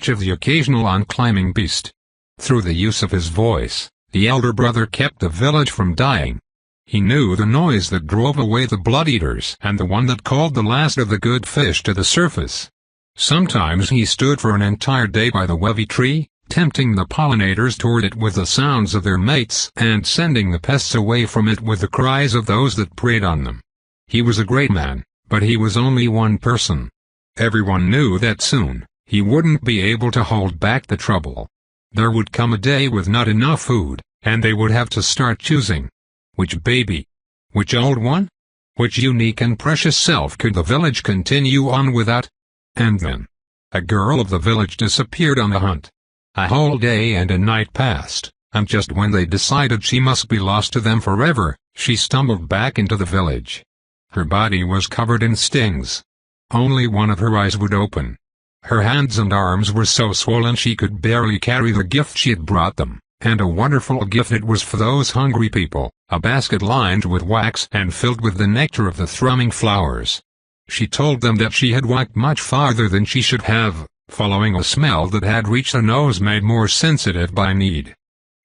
A: of the occasional onclimbing beast. Through the use of his voice, the elder brother kept the village from dying. He knew the noise that drove away the blood-eaters and the one that called the last of the good fish to the surface. Sometimes he stood for an entire day by the wavy tree, tempting the pollinators toward it with the sounds of their mates and sending the pests away from it with the cries of those that preyed on them. He was a great man, but he was only one person. Everyone knew that soon, he wouldn't be able to hold back the trouble. There would come a day with not enough food, and they would have to start choosing. Which baby? Which old one? Which unique and precious self could the village continue on without? And then, a girl of the village disappeared on the hunt. A whole day and a night passed, and just when they decided she must be lost to them forever, She stumbled back into the village. Her body was covered in stings. Only one of her eyes would open. Her hands and arms were so swollen she could barely carry the gift she had brought them, and a wonderful gift it was for those hungry people, a basket lined with wax and filled with the nectar of the thrumming flowers. She told them that she had walked much farther than she should have, following a smell that had reached her nose made more sensitive by need.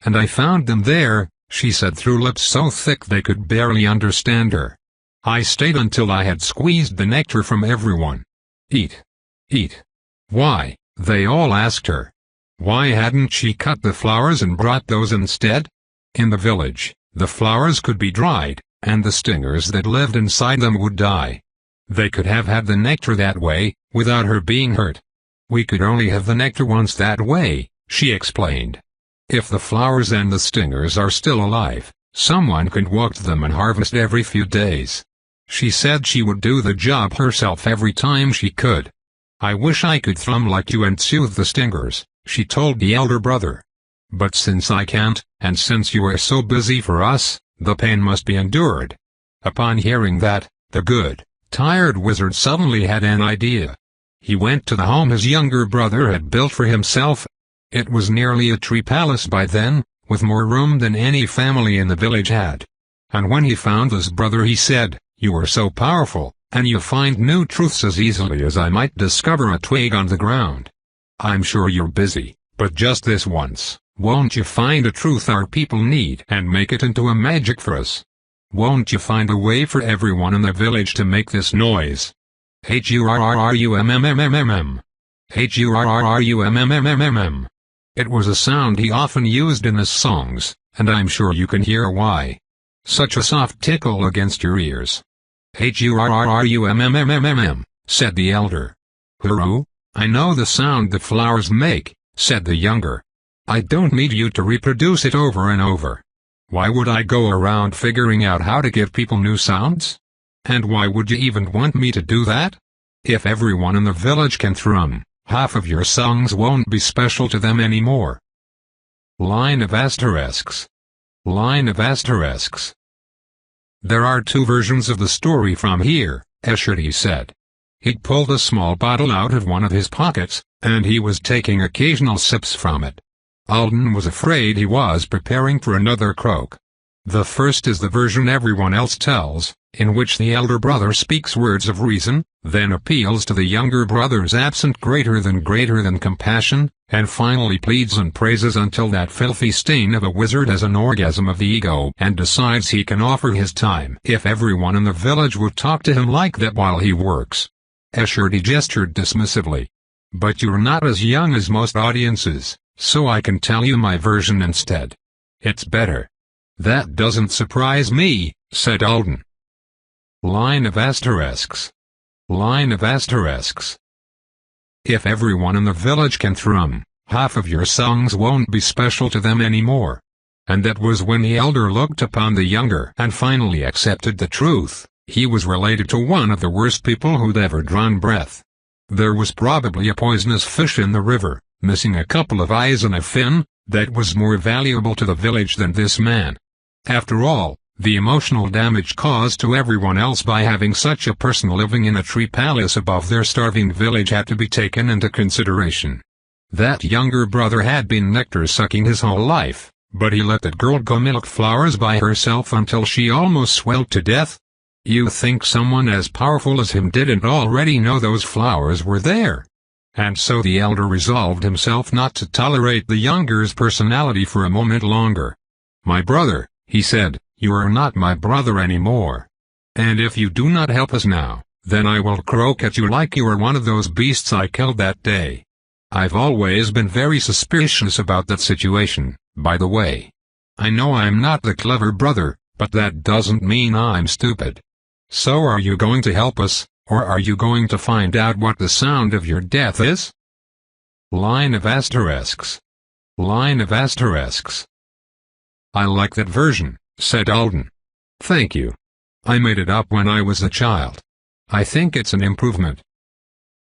A: "And I found them there," she said through lips so thick they could barely understand her. "I stayed until I had squeezed the nectar from everyone." "Eat. Eat." Why, they all asked her. Why hadn't she cut the flowers and brought those instead? In the village, the flowers could be dried, and the stingers that lived inside them would die. They could have had the nectar that way, without her being hurt. "We could only have the nectar once that way," she explained. "If the flowers and the stingers are still alive, someone could walk to them and harvest every few days." She said she would do the job herself every time she could. "I wish I could thrum like you and soothe the stingers," she told the elder brother. "But since I can't, and since you are so busy for us, the pain must be endured." Upon hearing that, the good, tired wizard suddenly had an idea. He went to the home his younger brother had built for himself. It was nearly a tree palace by then, with more room than any family in the village had. And when he found his brother he said, "You are so powerful, and you find new truths as easily as I might discover a twig on the ground. I'm sure you're busy, but just this once, won't you find a truth our people need and make it into a magic for us? Won't you find a way for everyone in the village to make this noise? Hurrummmm. Hurrummmm. It was a sound he often used in his songs, and I'm sure you can hear why. Such a soft tickle against your ears. Hurrummmm, said the elder. "Hurru, I know the sound the flowers make," said the younger. "I don't need you to reproduce it over and over. Why would I go around figuring out how to give people new sounds? And why would you even want me to do that? If everyone in the village can thrum, half of your songs won't be special to them anymore." Line of asterisks. Line of asterisks. "There are two versions of the story from here," Escherty said. He'd pulled a small bottle out of one of his pockets, and he was taking occasional sips from it. Alden was afraid he was preparing for another croak. "The first is the version everyone else tells, in which the elder brother speaks words of reason, then appeals to the younger brother's absent greater than compassion, and finally pleads and praises until that filthy stain of a wizard has an orgasm of the ego and decides he can offer his time if everyone in the village would talk to him like that while he works." Escherty gestured dismissively. "But you're not as young as most audiences, so I can tell you my version instead. It's better." "That doesn't surprise me," said Alden. Line of asterisks. Line of asterisks. "If everyone in the village can thrum, half of your songs won't be special to them anymore." And that was when the elder looked upon the younger and finally accepted the truth. He was related to one of the worst people who'd ever drawn breath. There was probably a poisonous fish in the river, missing a couple of eyes and a fin, that was more valuable to the village than this man. After all, the emotional damage caused to everyone else by having such a person living in a tree palace above their starving village had to be taken into consideration. That younger brother had been nectar-sucking his whole life, but he let that girl go milk flowers by herself until she almost swelled to death. You think someone as powerful as him didn't already know those flowers were there? And so the elder resolved himself not to tolerate the younger's personality for a moment longer. "My brother," he said, "you are not my brother anymore. And if you do not help us now, then I will croak at you like you are one of those beasts I killed that day. I've always been very suspicious about that situation, by the way. I know I'm not the clever brother, but that doesn't mean I'm stupid. So are you going to help us, or are you going to find out what the sound of your death is?" Line of asterisks. Line of asterisks. "I like that version," said Alden. "Thank you. I made it up when I was a child. I think it's an improvement."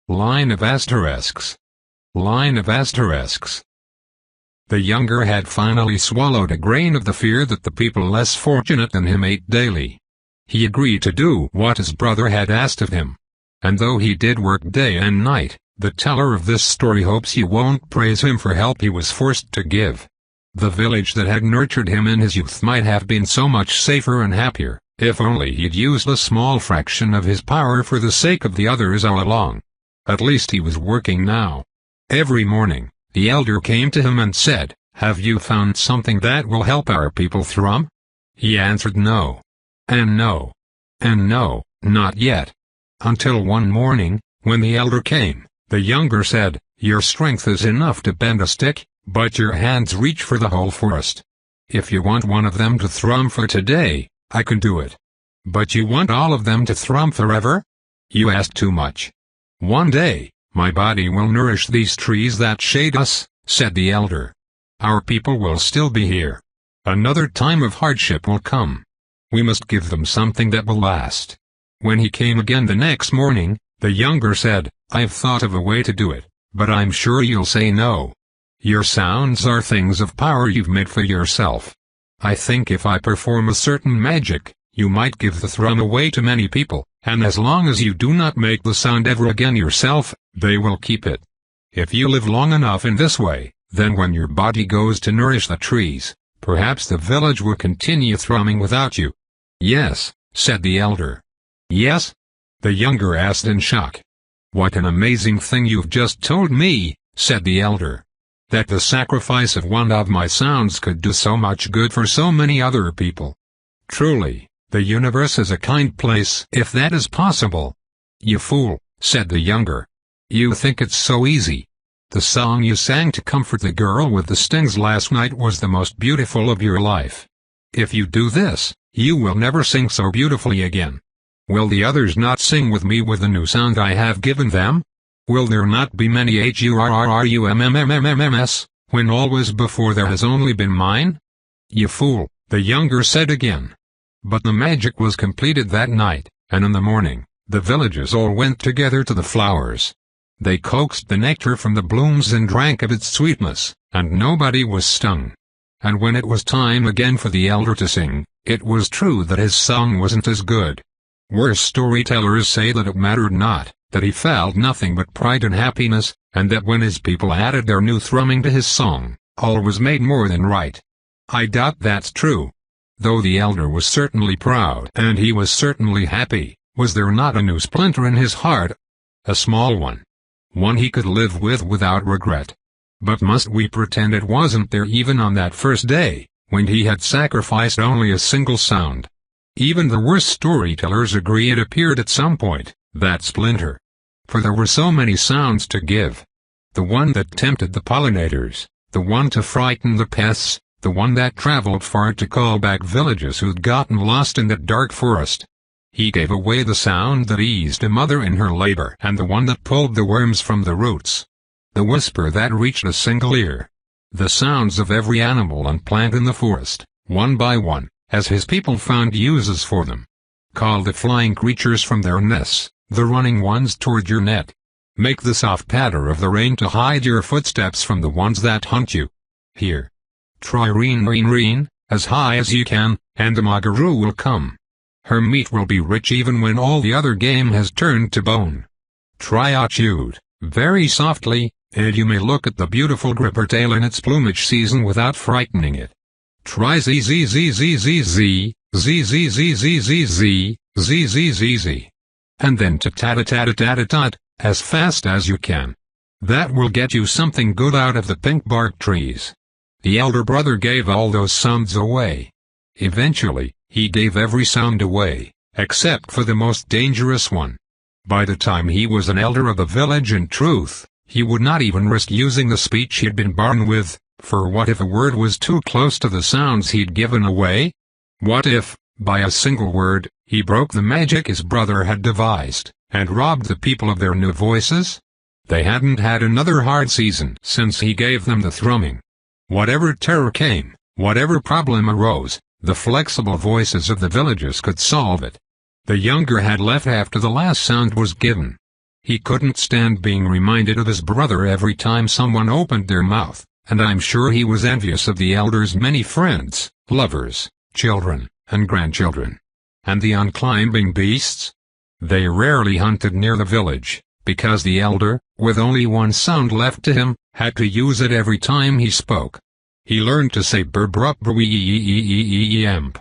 A: Line of asterisks. Line of asterisks. The younger had finally swallowed a grain of the fear that the people less fortunate than him ate daily. He agreed to do what his brother had asked of him. And though he did work day and night, the teller of this story hopes you won't praise him for help he was forced to give. The village that had nurtured him in his youth might have been so much safer and happier, if only he'd used a small fraction of his power for the sake of the others all along. At least he was working now. Every morning, the elder came to him and said, "Have you found something that will help our people thrum?" He answered no. And no. And no, not yet. Until one morning, when the elder came, the younger said, "Your strength is enough to bend a stick, but your hands reach for the whole forest. If you want one of them to thrum for today, I can do it. But you want all of them to thrum forever? You ask too much. One day, my body will nourish these trees that shade us," said the elder. "Our people will still be here. Another time of hardship will come. We must give them something that will last." When he came again the next morning, the younger said, "I've thought of a way to do it, but I'm sure you'll say no. Your sounds are things of power you've made for yourself. I think if I perform a certain magic, you might give the thrum away to many people, and as long as you do not make the sound ever again yourself, they will keep it. If you live long enough in this way, then when your body goes to nourish the trees, perhaps the village will continue thrumming without you." "Yes," said the elder. "Yes?" the younger asked in shock. "What an amazing thing you've just told me," said the elder. "That the sacrifice of one of my sounds could do so much good for so many other people. Truly, the universe is a kind place if that is possible." "You fool," said the younger. "You think it's so easy. The song you sang to comfort the girl with the stings last night was the most beautiful of your life. If you do this, you will never sing so beautifully again. Will the others not sing with me with the new sound I have given them? Will there not be many hurrumms, when always before there has only been mine?" "You fool," the younger said again. But the magic was completed that night, and in the morning, the villagers all went together to the flowers. They coaxed the nectar from the blooms and drank of its sweetness, and nobody was stung. And when it was time again for the elder to sing, it was true that his song wasn't as good. Worse storytellers say that it mattered not, that he felt nothing but pride and happiness, and that when his people added their new thrumming to his song, all was made more than right. I doubt that's true. Though the elder was certainly proud and he was certainly happy, was there not a new splinter in his heart? A small one. One he could live with without regret. But must we pretend it wasn't there even on that first day, when he had sacrificed only a single sound? Even the worst storytellers agree it appeared at some point, that splinter. For there were so many sounds to give. The one that tempted the pollinators, the one to frighten the pests, the one that traveled far to call back villages who'd gotten lost in that dark forest. He gave away the sound that eased a mother in her labor and the one that pulled the worms from the roots. The whisper that reached a single ear. The sounds of every animal and plant in the forest, one by one, as his people found uses for them. Call the flying creatures from their nests, the running ones toward your net. Make the soft patter of the rain to hide your footsteps from the ones that hunt you. Here. Try reen, as high as you can, and the magaroo will come. Her meat will be rich even when all the other game has turned to bone. Try shoot, very softly, and you may look at the beautiful gripper tail in its plumage season without frightening it. Try z, and then tat, as fast as you can. That will get you something good out of the pink bark trees. The elder brother gave all those sounds away. Eventually, he gave every sound away, except for the most dangerous one. By the time he was an elder of the village in truth, he would not even risk using the speech he'd been born with, for what if a word was too close to the sounds he'd given away? What if, by a single word, he broke the magic his brother had devised, and robbed the people of their new voices? They hadn't had another hard season since he gave them the thrumming. Whatever terror came, whatever problem arose, the flexible voices of the villagers could solve it. The younger had left after the last sound was given. He couldn't stand being reminded of his brother every time someone opened their mouth, and I'm sure he was envious of the elder's many friends, lovers, children, and grandchildren. And the unclimbing beasts? They rarely hunted near the village, because the elder, with only one sound left to him, had to use it every time he spoke. He learned to say burp-rup-rup-ee-ee-ee-ee-emp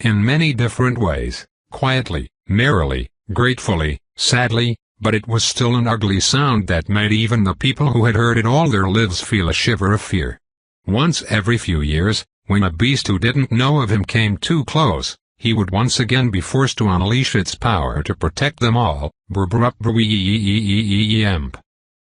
A: in many different ways, quietly, merrily, gratefully, sadly, but it was still an ugly sound that made even the people who had heard it all their lives feel a shiver of fear. Once every few years, when a beast who didn't know of him came too close, he would once again be forced to unleash its power to protect them all. Burp-rup-rup-ee-ee-ee-ee-emp.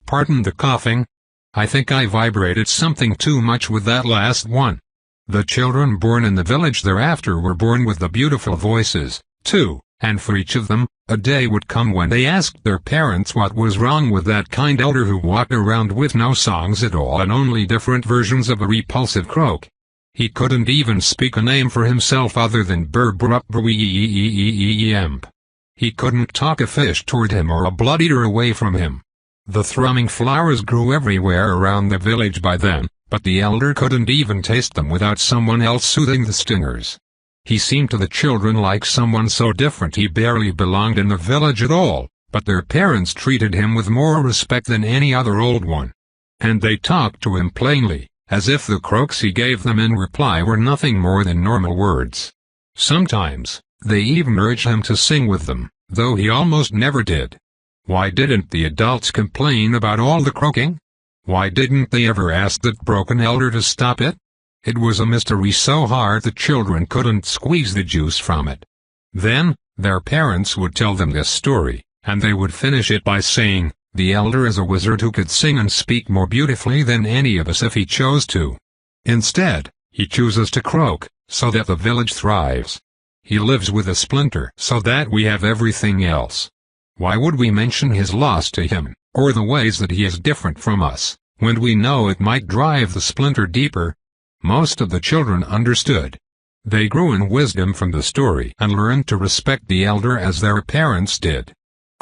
A: Pardon the coughing. I think I vibrated something too much with that last one. The children born in the village thereafter were born with the beautiful voices, too, and for each of them, a day would come when they asked their parents what was wrong with that kind elder who walked around with no songs at all and only different versions of a repulsive croak. He couldn't even speak a name for himself other than burp-rup-rup-ee-ee-ee-ee-emp. He couldn't talk a fish toward him or a blood-eater away from him. The thrumming flowers grew everywhere around the village by then, but the elder couldn't even taste them without someone else soothing the stingers. He seemed to the children like someone so different he barely belonged in the village at all, but their parents treated him with more respect than any other old one. And they talked to him plainly, as if the croaks he gave them in reply were nothing more than normal words. Sometimes, they even urged him to sing with them, though he almost never did. Why didn't the adults complain about all the croaking? Why didn't they ever ask that broken elder to stop it? It was a mystery so hard the children couldn't squeeze the juice from it. Then, their parents would tell them this story, and they would finish it by saying, "The elder is a wizard who could sing and speak more beautifully than any of us if he chose to. Instead, he chooses to croak, so that the village thrives. He lives with a splinter so that we have everything else. Why would we mention his loss to him, or the ways that he is different from us, when we know it might drive the splinter deeper?" Most of the children understood. They grew in wisdom from the story and learned to respect the elder as their parents did.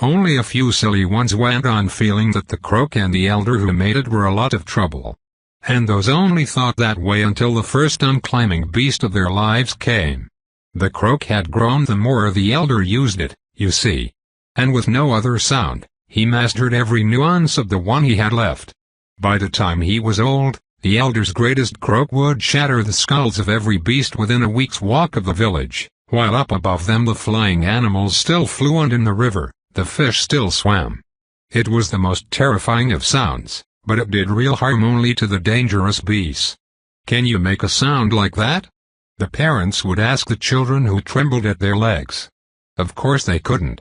A: Only a few silly ones went on feeling that the croak and the elder who made it were a lot of trouble. And those only thought that way until the first unclimbing beast of their lives came. The croak had grown the more the elder used it, you see. And with no other sound, he mastered every nuance of the one he had left. By the time he was old, the elder's greatest croak would shatter the skulls of every beast within a week's walk of the village, while up above them the flying animals still flew and in the river, the fish still swam. It was the most terrifying of sounds, but it did real harm only to the dangerous beasts. "Can you make a sound like that?" the parents would ask the children who trembled at their legs. Of course they couldn't.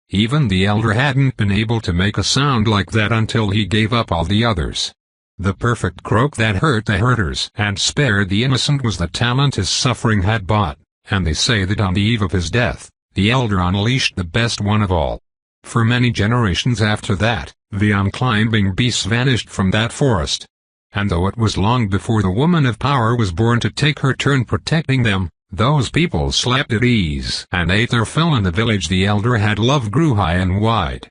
A: Even the elder hadn't been able to make a sound like that until he gave up all the others. The perfect croak that hurt the hurters and spared the innocent was the talent his suffering had bought, and they say that on the eve of his death, the elder unleashed the best one of all. For many generations after that, the unclimbing beasts vanished from that forest. And though it was long before the woman of power was born to take her turn protecting them, those people slept at ease and ate their fill in the village the elder had loved grew high and wide.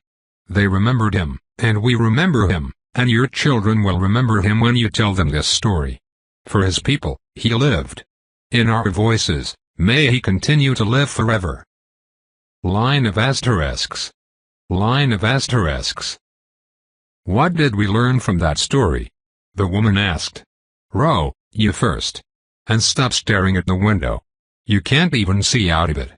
A: They remembered him, and we remember him. And your children will remember him when you tell them this story. For his people, he lived. In our voices, may he continue to live forever. Line of asterisks. Line of asterisks. What did we learn from that story? The woman asked. Ro, you first. And stop staring at the window. You can't even see out of it.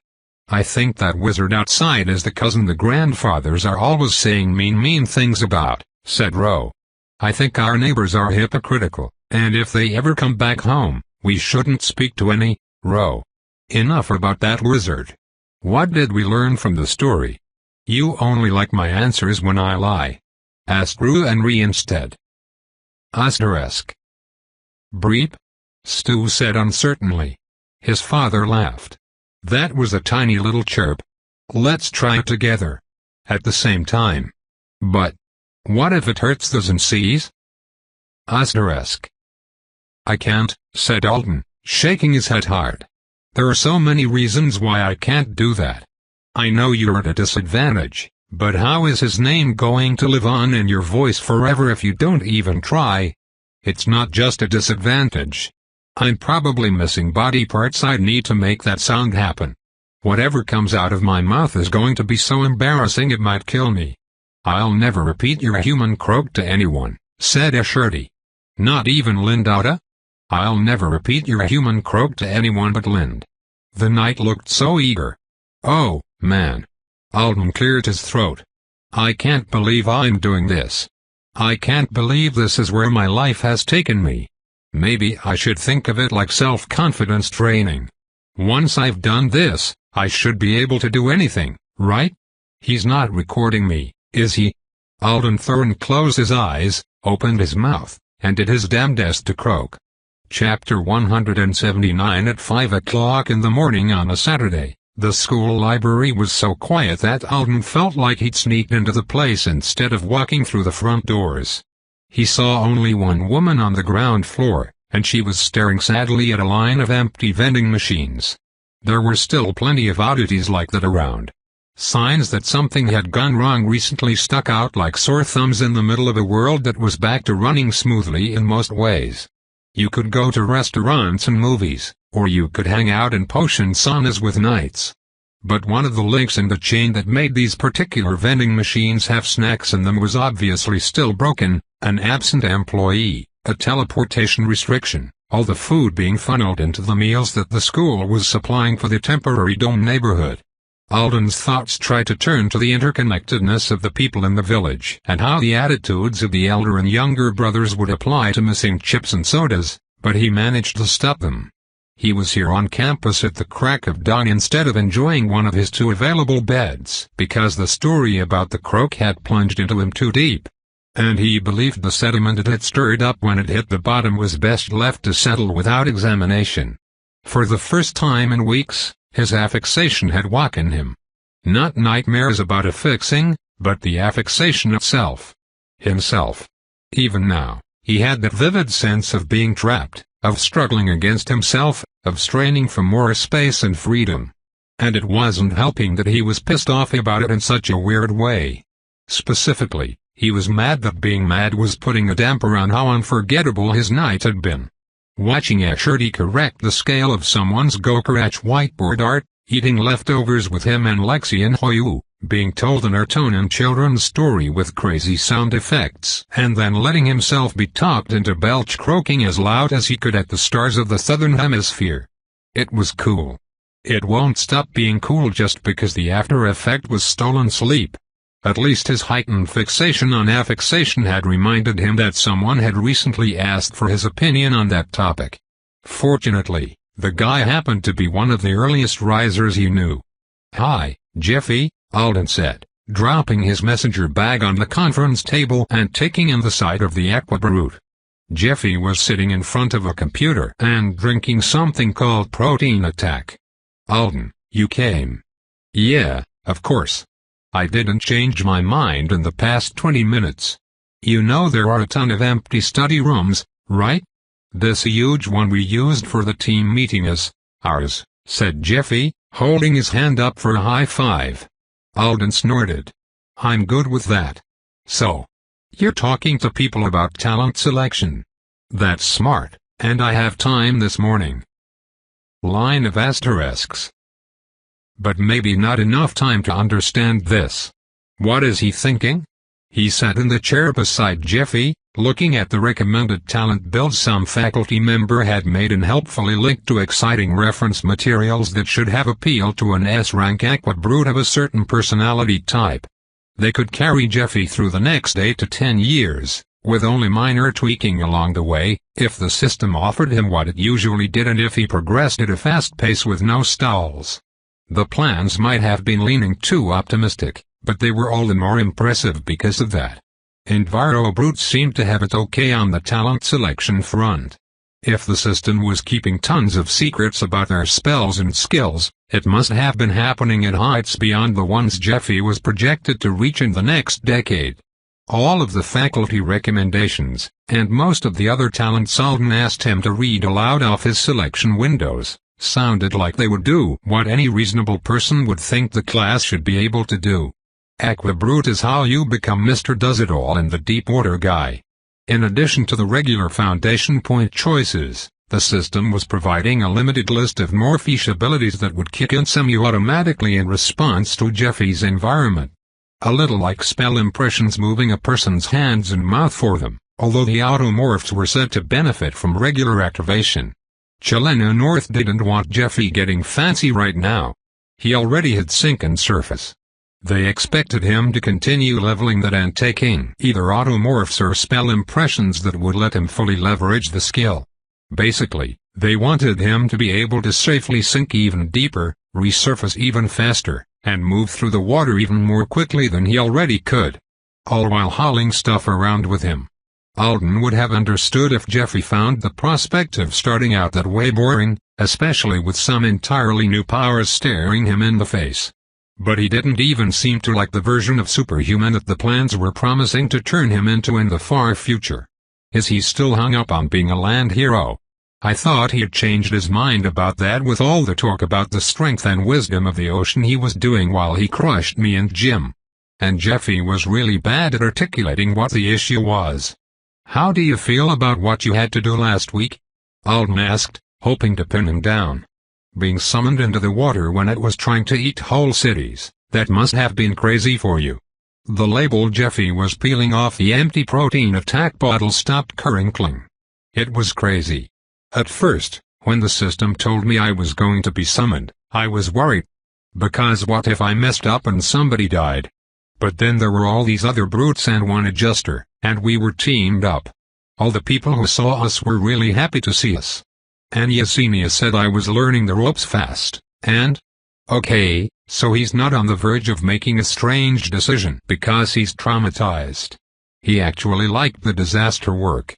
A: I think that wizard outside is the cousin the grandfathers are always saying mean things about, said Ro. I think our neighbors are hypocritical, and if they ever come back home, we shouldn't speak to any, Ro. Enough about that wizard. What did we learn from the story? You only like my answers when I lie. Asked Ru and Re instead. Asterisk. Breep? Stu said uncertainly. His father laughed. That was a tiny little chirp. Let's try it together. At the same time. But what if it hurts the Zensees? Asterisk. I can't, said Alden, shaking his head hard. There are so many reasons why I can't do that. I know you're at a disadvantage, but how is his name going to live on in your voice forever if you don't even try? It's not just a disadvantage. I'm probably missing body parts I'd need to make that sound happen. Whatever comes out of my mouth is going to be so embarrassing it might kill me. I'll never repeat your human croak to anyone, said Asherty. Not even Lindauta? I'll never repeat your human croak to anyone but Lind. The knight looked so eager. Oh, man. Alden cleared his throat. I can't believe I'm doing this. I can't believe this is where my life has taken me. Maybe I should think of it like self-confidence training. Once I've done this, I should be able to do anything, right? He's not recording me, is he? Alden Thorne closed his eyes, opened his mouth, and did his damnedest to croak. Chapter 179. At 5 o'clock in the morning on a Saturday, the school library was so quiet that Alden felt like he'd sneaked into the place instead of walking through the front doors. He saw only one woman on the ground floor, and she was staring sadly at a line of empty vending machines. There were still plenty of oddities like that around. Signs that something had gone wrong recently stuck out like sore thumbs in the middle of a world that was back to running smoothly in most ways. You could go to restaurants and movies, or you could hang out in potion saunas with knights. But one of the links in the chain that made these particular vending machines have snacks in them was obviously still broken, an absent employee, a teleportation restriction, all the food being funneled into the meals that the school was supplying for the temporary dome neighborhood. Alden's thoughts tried to turn to the interconnectedness of the people in the village and how the attitudes of the elder and younger brothers would apply to missing chips and sodas, but he managed to stop them. He was here on campus at the crack of dawn instead of enjoying one of his 2 available beds because the story about the croak had plunged into him too deep. And he believed the sediment it had stirred up when it hit the bottom was best left to settle without examination. For the first time in weeks, his affixation had woken him. Not nightmares about a fixing, but the affixation itself. Himself. Even now, he had that vivid sense of being trapped, of struggling against himself, of straining for more space and freedom. And it wasn't helping that he was pissed off about it in such a weird way. Specifically, he was mad that being mad was putting a damper on how unforgettable his night had been. Watching Asherty correct the scale of someone's Gokarach whiteboard art, eating leftovers with him and Lexi and Hoyu, being told an Artonan children's story with crazy sound effects, and then letting himself be talked into belch croaking as loud as he could at the stars of the southern hemisphere. It was cool. It won't stop being cool just because the after effect was stolen sleep. At least his heightened fixation on affixation had reminded him that someone had recently asked for his opinion on that topic. Fortunately, the guy happened to be one of the earliest risers he knew. "Hi, Jeffy," Alden said, dropping his messenger bag on the conference table and taking in the sight of the Aqua Brute. Jeffy was sitting in front of a computer and drinking something called Protein Attack. "Alden, you came." "Yeah, of course. I didn't change my mind in the past 20 minutes. You know there are a ton of empty study rooms, right? This huge one we used for the team meeting is ours," said Jeffy, holding his hand up for a high five. Alden snorted. "I'm good with that. So, you're talking to people about talent selection. That's smart, and I have time this morning." Line of asterisks. But maybe not enough time to understand this. What is he thinking? He sat in the chair beside Jeffy, looking at the recommended talent build some faculty member had made and helpfully linked to exciting reference materials that should have appealed to an S-rank Aqua Brute of a certain personality type. They could carry Jeffy through the next 8 to 10 years, with only minor tweaking along the way, if the system offered him what it usually did and if he progressed at a fast pace with no stalls. The plans might have been leaning too optimistic, but they were all the more impressive because of that. Enviro Brutes seemed to have it okay on the talent selection front. If the system was keeping tons of secrets about their spells and skills, it must have been happening at heights beyond the ones Jeffy was projected to reach in the next decade. All of the faculty recommendations, and most of the other talents Alden asked him to read aloud off his selection windows, sounded like they would do what any reasonable person would think the class should be able to do. Aqua Brute is how you become Mr. Does-It-All and the Deep Water Guy. In addition to the regular foundation point choices, the system was providing a limited list of Morphish abilities that would kick in semi-automatically in response to Jeffy's environment. A little like spell impressions moving a person's hands and mouth for them, although the automorphs were said to benefit from regular activation. Chelena North didn't want Jeffy getting fancy right now. He already had sink and surface. They expected him to continue leveling that and taking either automorphs or spell impressions that would let him fully leverage the skill. Basically, they wanted him to be able to safely sink even deeper, resurface even faster, and move through the water even more quickly than he already could. All while hauling stuff around with him. Alden would have understood if Jeffy found the prospect of starting out that way boring, especially with some entirely new powers staring him in the face. But he didn't even seem to like the version of superhuman that the plans were promising to turn him into in the far future. Is he still hung up on being a land hero? I thought he had changed his mind about that with all the talk about the strength and wisdom of the ocean he was doing while he crushed me and Jim. And Jeffy was really bad at articulating what the issue was. "How do you feel about what you had to do last week?" Alden asked, hoping to pin him down. "Being summoned into the water when it was trying to eat whole cities, that must have been crazy for you." The label Jeffy was peeling off the empty protein attack bottle stopped crinkling. "It was crazy. At first, when the system told me I was going to be summoned, I was worried. Because what if I messed up and somebody died? But then there were all these other brutes and one adjuster, and we were teamed up. All the people who saw us were really happy to see us. And Yesenia said I was learning the ropes fast, and... Okay, so he's not on the verge of making a strange decision because he's traumatized. He actually liked the disaster work."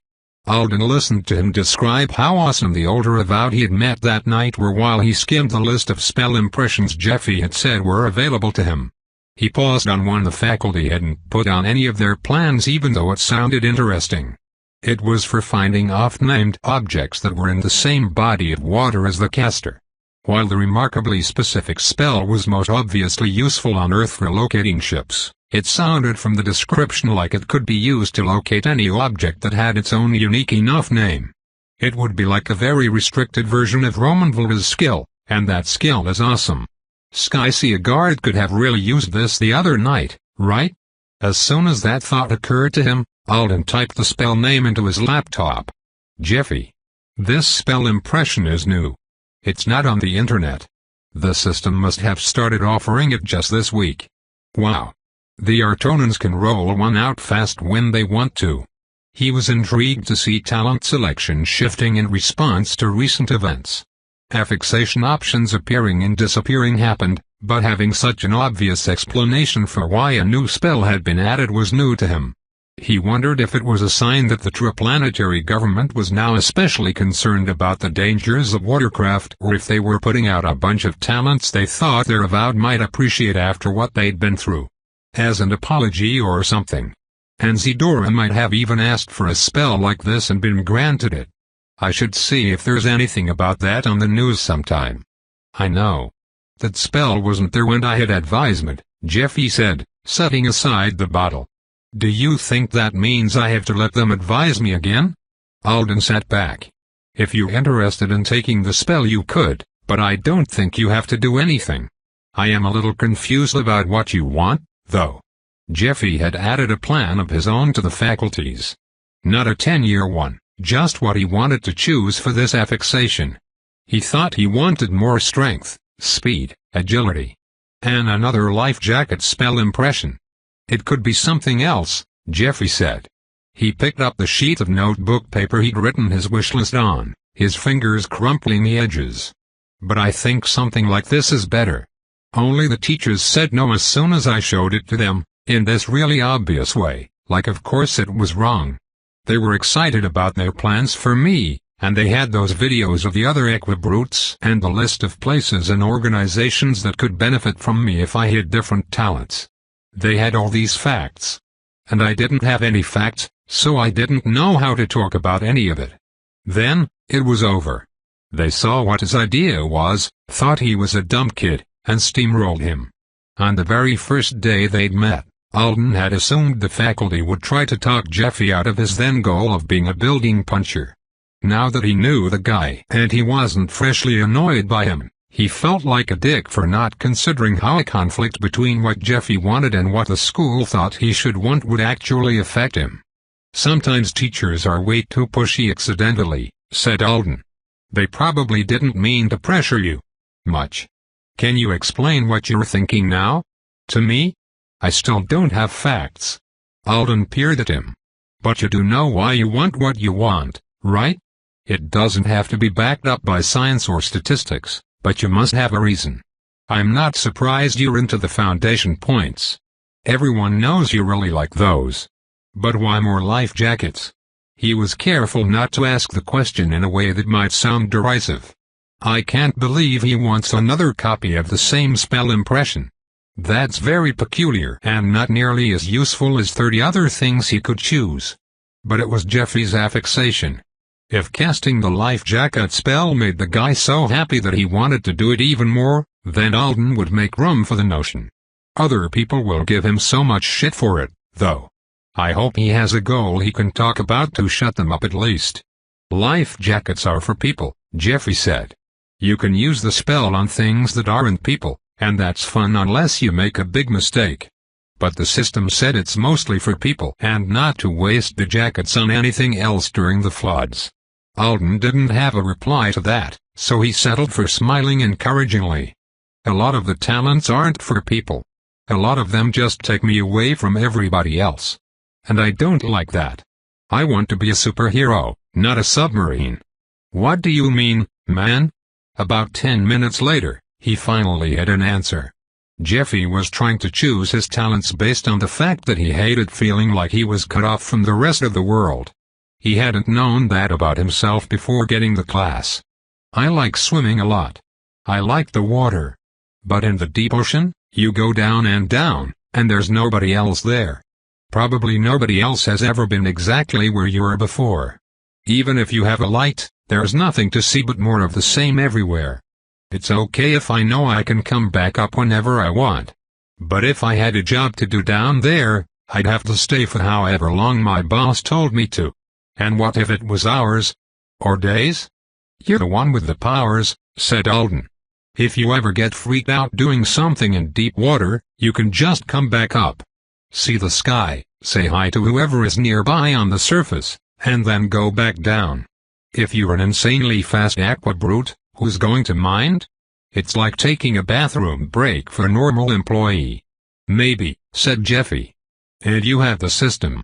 A: Alden listened to him describe how awesome the older avowed he had met that night were while he skimmed the list of spell impressions Jeffy had said were available to him. He paused on one the faculty hadn't put on any of their plans even though it sounded interesting. It was for finding oft-named objects that were in the same body of water as the caster. While the remarkably specific spell was most obviously useful on Earth for locating ships, it sounded from the description like it could be used to locate any object that had its own unique enough name. It would be like a very restricted version of Romanville's skill, and that skill is awesome. Skysia Guard could have really used this the other night, right? As soon as that thought occurred to him, Alden typed the spell name into his laptop. Jeffy. This spell impression is new. It's not on the internet. The system must have started offering it just this week. Wow. The Artonans can roll one out fast when they want to. He was intrigued to see talent selection shifting in response to recent events. Affixation options appearing and disappearing happened, but having such an obvious explanation for why a new spell had been added was new to him. He wondered if it was a sign that the triplanetary government was now especially concerned about the dangers of watercraft or if they were putting out a bunch of talents they thought their avowed might appreciate after what they'd been through. As an apology or something. And Zedora might have even asked for a spell like this and been granted it. I should see if there's anything about that on the news sometime. I know. That spell wasn't there when I had advisement, Jeffy said, setting aside the bottle. Do you think that means I have to let them advise me again? Alden sat back. If you're interested in taking the spell you could, but I don't think you have to do anything. I am a little confused about what you want, though. Jeffy had added a plan of his own to the faculties. Not a 10-year one. Just what he wanted to choose for this affixation. He thought he wanted more strength, speed, agility. And another life jacket spell impression. It could be something else, Jeffy said. He picked up the sheet of notebook paper he'd written his wish list on, his fingers crumpling the edges. But I think something like this is better. Only the teachers said no as soon as I showed it to them, in this really obvious way, like of course it was wrong. They were excited about their plans for me, and they had those videos of the other Equibrutes and the list of places and organizations that could benefit from me if I had different talents. They had all these facts. And I didn't have any facts, so I didn't know how to talk about any of it. Then, it was over. They saw what his idea was, thought he was a dumb kid, and steamrolled him. On the very first day they'd met, Alden had assumed the faculty would try to talk Jeffy out of his then goal of being a building puncher. Now that he knew the guy and he wasn't freshly annoyed by him, he felt like a dick for not considering how a conflict between what Jeffy wanted and what the school thought he should want would actually affect him. "Sometimes teachers are way too pushy accidentally," said Alden. "They probably didn't mean to pressure you much. Can you explain what you're thinking now? To me? I still don't have facts." Alden peered at him. "But you do know why you want what you want, right? It doesn't have to be backed up by science or statistics, but you must have a reason. I'm not surprised you're into the foundation points. Everyone knows you really like those. But why more life jackets?" He was careful not to ask the question in a way that might sound derisive. "I can't believe he wants another copy of the same spell impression. That's very peculiar and not nearly as useful as 30 other things he could choose." But it was Jeffy's affixation. If casting the life jacket spell made the guy so happy that he wanted to do it even more, then Alden would make room for the notion. Other people will give him so much shit for it, though. I hope he has a goal he can talk about to shut them up at least. "Life jackets are for people," Jeffy said. "You can use the spell on things that aren't people, and that's fun unless you make a big mistake. But the system said it's mostly for people and not to waste the jackets on anything else during the floods." Alden didn't have a reply to that, so he settled for smiling encouragingly. "A lot of the talents aren't for people. A lot of them just take me away from everybody else. And I don't like that. I want to be a superhero, not a submarine." "What do you mean, man?" About 10 minutes later, he finally had an answer. Jeffy was trying to choose his talents based on the fact that he hated feeling like he was cut off from the rest of the world. He hadn't known that about himself before getting the class. "I like swimming a lot. I like the water. But in the deep ocean, you go down, and there's nobody else there. Probably nobody else has ever been exactly where you were before. Even if you have a light, there's nothing to see but more of the same everywhere. It's okay if I know I can come back up whenever I want. But if I had a job to do down there, I'd have to stay for however long my boss told me to. And what if it was hours? Or days?" "You're the one with the powers," said Alden. "If you ever get freaked out doing something in deep water, you can just come back up. See the sky, say hi to whoever is nearby on the surface, and then go back down. If you're an insanely fast aqua brute, who's going to mind? It's like taking a bathroom break for a normal employee." "Maybe," said Jeffy. "And you have the system."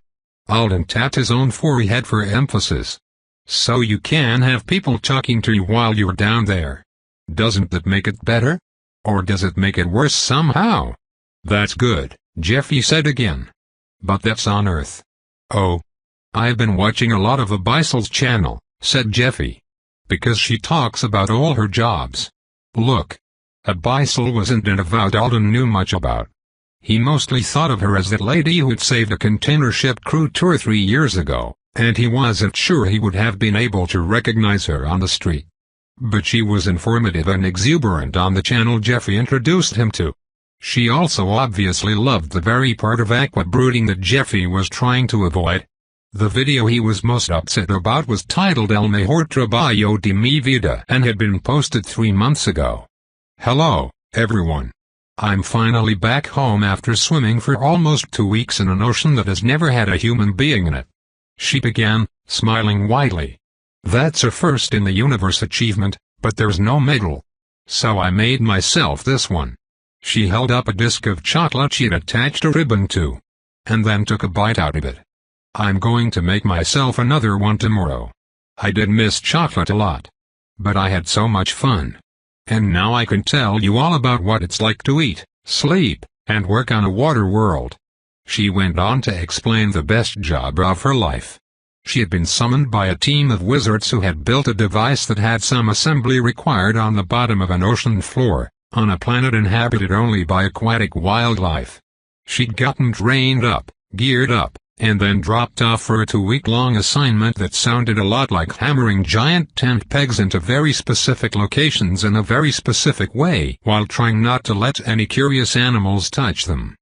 A: Alden tapped his own forehead for emphasis. "So you can have people talking to you while you're down there. Doesn't that make it better? Or does it make it worse somehow?" "That's good," Jeffy said again. "But that's on Earth." "Oh. I've been watching a lot of Abyssal's channel," said Jeffy. "Because she talks about all her jobs. Look. Abyssal wasn't an avowed Alden knew much about. He mostly thought of her as that lady who'd saved a container ship crew 2 or 3 years ago, and he wasn't sure he would have been able to recognize her on the street. But she was informative and exuberant on the channel Jeffy introduced him to. She also obviously loved the very part of aqua brooding that Jeffy was trying to avoid. The video he was most upset about was titled El Mejor Trabajo de mi Vida and had been posted 3 months ago. "Hello, everyone. I'm finally back home after swimming for almost 2 weeks in an ocean that has never had a human being in it," she began, smiling widely. "That's a first in the universe achievement, but there's no medal. So I made myself this one." She held up a disc of chocolate she'd attached a ribbon to, and then took a bite out of it. "I'm going to make myself another one tomorrow. I did miss chocolate a lot. But I had so much fun. And now I can tell you all about what it's like to eat, sleep, and work on a water world." She went on to explain the best job of her life. She had been summoned by a team of wizards who had built a device that had some assembly required on the bottom of an ocean floor, on a planet inhabited only by aquatic wildlife. She'd gotten trained up, geared up, and then dropped off for a 2-week-long assignment that sounded a lot like hammering giant tent pegs into very specific locations in a very specific way while trying not to let any curious animals touch them.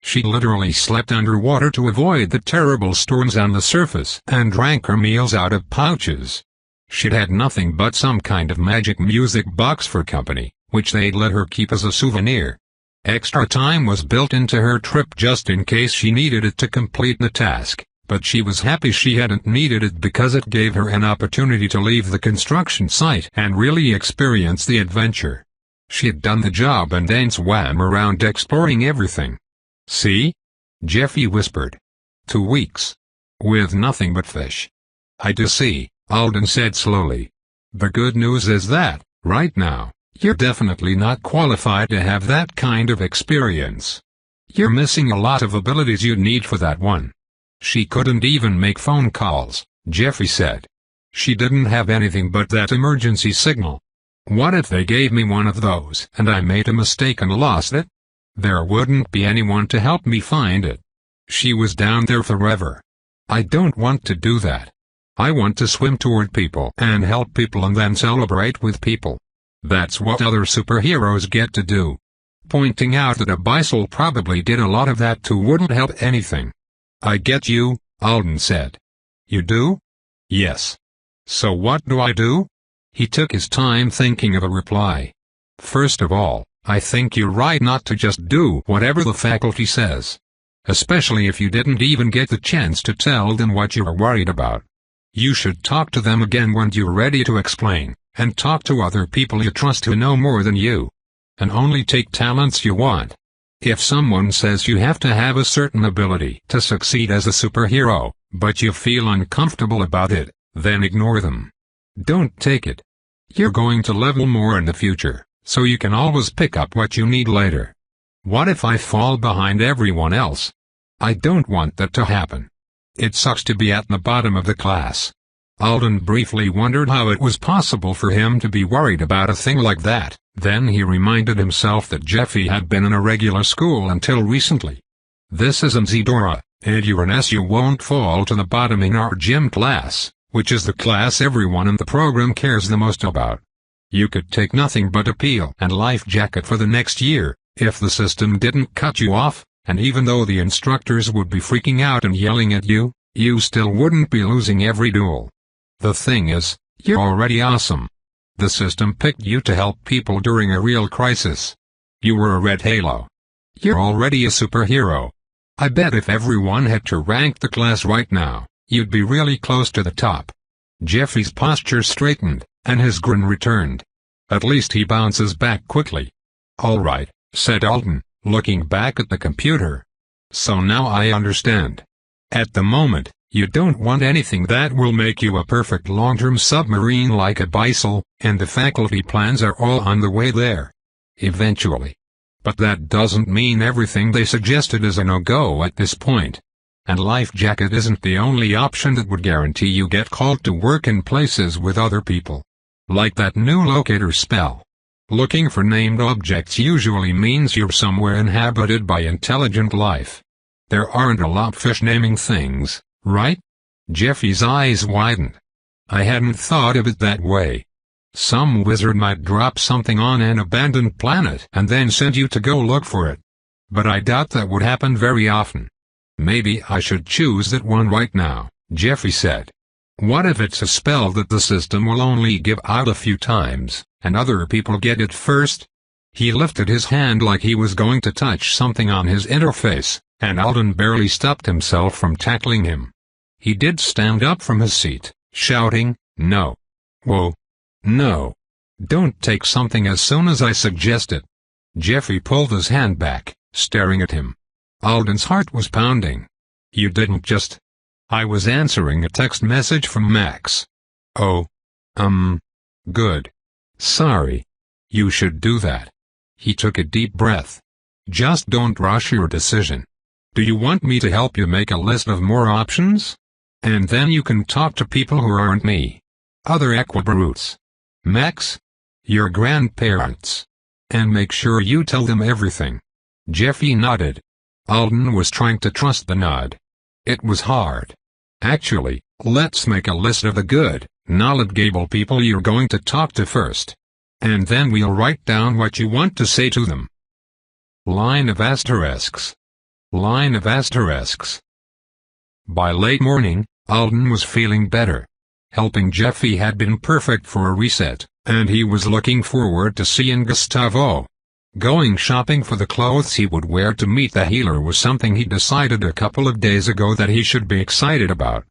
A: She literally slept underwater to avoid the terrible storms on the surface and drank her meals out of pouches. She'd had nothing but some kind of magic music box for company, which they'd let her keep as a souvenir. Extra time was built into her trip just in case she needed it to complete the task, but she was happy she hadn't needed it because it gave her an opportunity to leave the construction site and really experience the adventure. She had done the job and then swam around exploring everything. "See?" Jeffy whispered. 2 weeks. With nothing but fish. "I do see," Alden said slowly. "The good news is that, right now, you're definitely not qualified to have that kind of experience. You're missing a lot of abilities you'd need for that one." She couldn't even make phone calls, Jeffy said. She didn't have anything but that emergency signal. What if they gave me one of those and I made a mistake and lost it? There wouldn't be anyone to help me find it. She was down there forever. I don't want to do that. I want to swim toward people and help people and then celebrate with people. That's what other superheroes get to do. Pointing out that Abyssal probably did a lot of that too wouldn't help anything. "I get you," Alden said. "You do?" "Yes. So what do I do?" He took his time thinking of a reply. "First of all, I think you're right not to just do whatever the faculty says. Especially if you didn't even get the chance to tell them what you're worried about. You should talk to them again when you're ready to explain, and talk to other people you trust who know more than you. And only take talents you want. If someone says you have to have a certain ability to succeed as a superhero, but you feel uncomfortable about it, then ignore them. Don't take it. You're going to level more in the future, so you can always pick up what you need later. What if I fall behind everyone else? I don't want that to happen. It sucks to be at the bottom of the class." Alden briefly wondered how it was possible for him to be worried about a thing like that. Then he reminded himself that Jeffy had been in a regular school until recently. "This isn't Zedora, and you're an S. You won't fall to the bottom in our gym class, which is the class everyone in the program cares the most about. You could take nothing but a peel and life jacket for the next year, if the system didn't cut you off, and even though the instructors would be freaking out and yelling at you, you still wouldn't be losing every duel. The thing is, you're already awesome. The system picked you to help people during a real crisis. You were a red halo. You're already a superhero. I bet if everyone had to rank the class right now, you'd be really close to the top." Jeffy's posture straightened, and his grin returned. "At least he bounces back quickly." "All right," said Alden, looking back at the computer. "So now I understand. At the moment, you don't want anything that will make you a perfect long-term submarine like Abyssal, and the faculty plans are all on the way there. Eventually. But that doesn't mean everything they suggested is a no-go at this point. And life jacket isn't the only option that would guarantee you get called to work in places with other people. Like that new locator spell. Looking for named objects usually means you're somewhere inhabited by intelligent life. There aren't a lot of fish naming things, right?" Jeffy's eyes widened. "I hadn't thought of it that way. Some wizard might drop something on an abandoned planet and then send you to go look for it. But I doubt that would happen very often." "Maybe I should choose that one right now," Jeffy said. "What if it's a spell that the system will only give out a few times, and other people get it first?" He lifted his hand like he was going to touch something on his interface, and Alden barely stopped himself from tackling him. He did stand up from his seat, shouting, "No. Whoa. No. Don't take something as soon as I suggest it." Jeffy pulled his hand back, staring at him. Alden's heart was pounding. "You didn't just—" "I was answering a text message from Max." "Oh. Good. Sorry. You should do that." He took a deep breath. "Just don't rush your decision. Do you want me to help you make a list of more options? And then you can talk to people who aren't me. Other Equibrutes. Max? Your grandparents. And make sure you tell them everything." Jeffy nodded. Alden was trying to trust the nod. It was hard. "Actually, let's make a list of the good, knowledgeable people you're going to talk to first. And then we'll write down what you want to say to them." Line of asterisks. Line of asterisks. By late morning, Alden was feeling better. Helping Jeffy had been perfect for a reset, and he was looking forward to seeing Gustavo. Going shopping for the clothes he would wear to meet the healer was something he decided a couple of days ago that he should be excited about.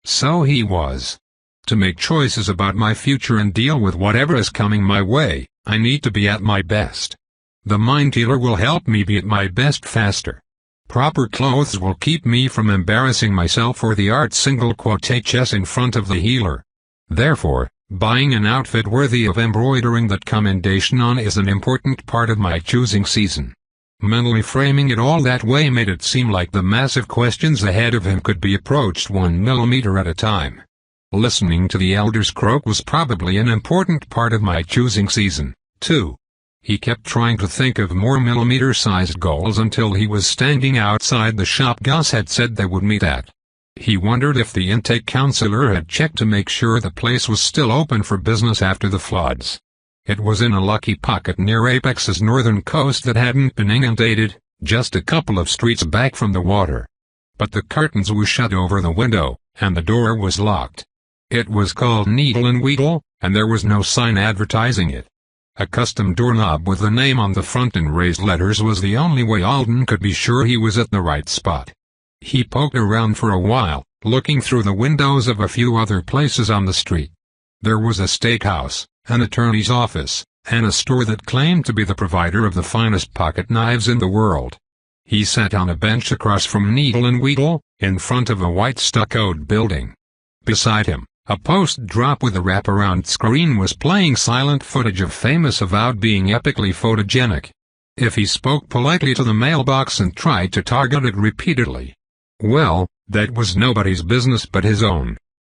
A: So he was. To make choices about my future and deal with whatever is coming my way, I need to be at my best. The mind healer will help me be at my best faster. Proper clothes will keep me from embarrassing myself or the art single quotations in front of the healer. Therefore, buying an outfit worthy of embroidering that commendation on is an important part of my choosing season. Mentally framing it all that way made it seem like the massive questions ahead of him could be approached 1 millimeter at a time. Listening to the elders croak was probably an important part of my choosing season, too. He kept trying to think of more millimeter-sized goals until he was standing outside the shop Gus had said they would meet at. He wondered if the intake counselor had checked to make sure the place was still open for business after the floods. It was in a lucky pocket near Apex's northern coast that hadn't been inundated, just a couple of streets back from the water. But the curtains were shut over the window, and the door was locked. It was called Needle and Wheatle, and there was no sign advertising it. A custom doorknob with the name on the front in raised letters was the only way Alden could be sure he was at the right spot. He poked around for a while, looking through the windows of a few other places on the street. There was a steakhouse, an attorney's office, and a store that claimed to be the provider of the finest pocket knives in the world. He sat on a bench across from Needle and Wheatle, in front of a white stuccoed building. Beside him, a post drop with a wraparound screen was playing silent footage of Famous Avowed being epically photogenic. If he spoke politely to the mailbox and tried to target it repeatedly, well, that was nobody's business but his own.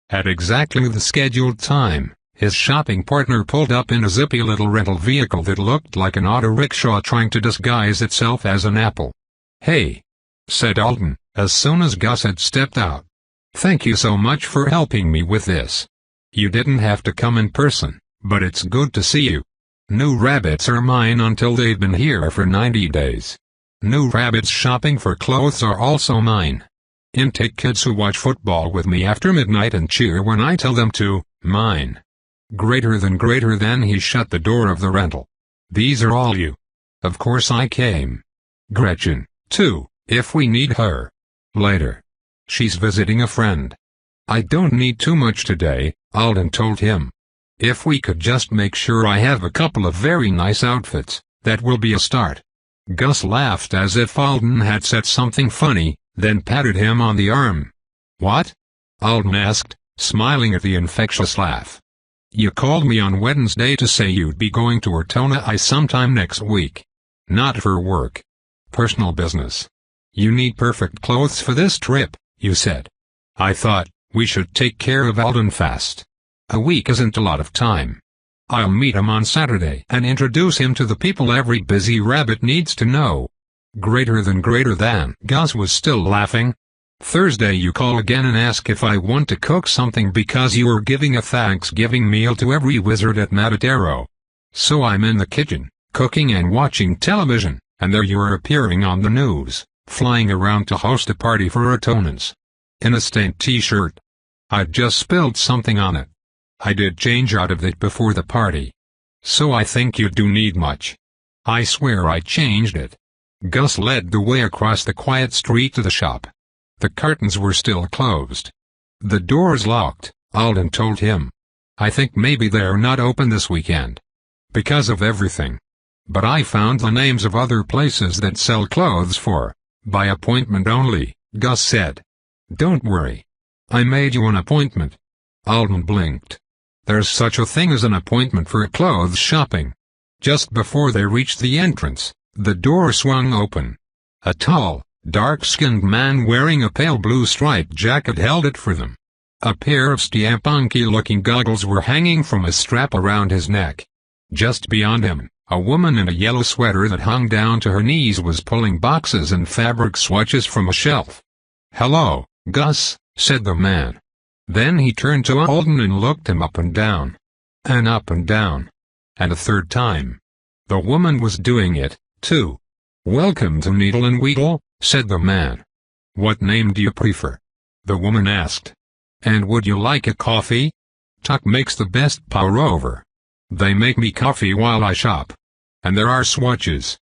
A: At exactly the scheduled time, his shopping partner pulled up in a zippy little rental vehicle that looked like an auto rickshaw trying to disguise itself as an apple. "Hey," said Alden, as soon as Gus had stepped out. "Thank you so much for helping me with this. You didn't have to come in person, but it's good to see you. New rabbits are mine until they've been here for 90 days. New rabbits shopping for clothes are also mine. Intake kids who watch football with me after midnight and cheer when I tell them to, mine. Greater than he shut the door of the rental. These are all you. Of course I came. Gretchen, too, if we need her. Later. She's visiting a friend. I don't need too much today," Alden told him. "If we could just make sure I have a couple of very nice outfits, that will be a start." Gus laughed as if Alden had said something funny, then patted him on the arm. "What?" Alden asked, smiling at the infectious laugh. "You called me on Wednesday to say you'd be going to Ortona sometime next week. Not for work. Personal business. You need perfect clothes for this trip, you said. I thought, we should take care of Alden fast. A week isn't a lot of time. I'll meet him on Saturday and introduce him to the people every busy rabbit needs to know." Greater than. Gus was still laughing. "Thursday you call again and ask if I want to cook something because you are giving a Thanksgiving meal to every wizard at Matadero. So I'm in the kitchen, cooking and watching television, and there you are appearing on the news, flying around to host a party for Ortonans. In a stained t-shirt. I'd just spilled something on it. I did change out of it before the party. So I think you do need much. I swear I changed it." Gus led the way across the quiet street to the shop. The curtains were still closed. "The door's locked," Alden told him. "I think maybe they're not open this weekend. Because of everything. But I found the names of other places that sell clothes by appointment only," Gus said. "Don't worry. I made you an appointment." Alden blinked. There's such a thing as an appointment for clothes shopping. Just before they reached the entrance, the door swung open. A tall, dark-skinned man wearing a pale blue striped jacket held it for them. A pair of steampunky-looking goggles were hanging from a strap around his neck. Just beyond him, a woman in a yellow sweater that hung down to her knees was pulling boxes and fabric swatches from a shelf. "Hello, Gus," said the man. Then he turned to Alden and looked him up and down. And up and down. And a third time. The woman was doing it, too. "Welcome to Needle and Wheatle," said the man. "What name do you prefer?" the woman asked. "And would you like a coffee?" "Tuck makes the best pour-over. They make me coffee while I shop. And there are swatches.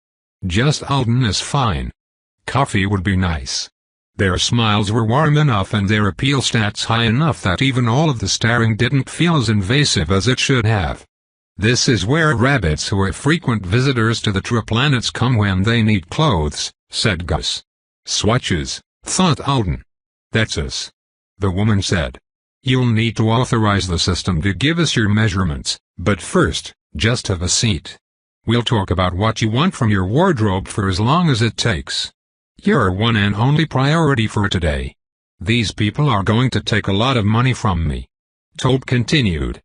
A: Just Alden is fine. Coffee would be nice." Their smiles were warm enough and their appeal stats high enough that even all of the staring didn't feel as invasive as it should have. "This is where rabbits who are frequent visitors to the true planets come when they need clothes," said Gus. "Swatches," thought Alden. "That's us," the woman said. "You'll need to authorize the system to give us your measurements, but first, just have a seat. We'll talk about what you want from your wardrobe for as long as it takes. You're our one and only priority for today. These people are going to take a lot of money from me." Tope continued,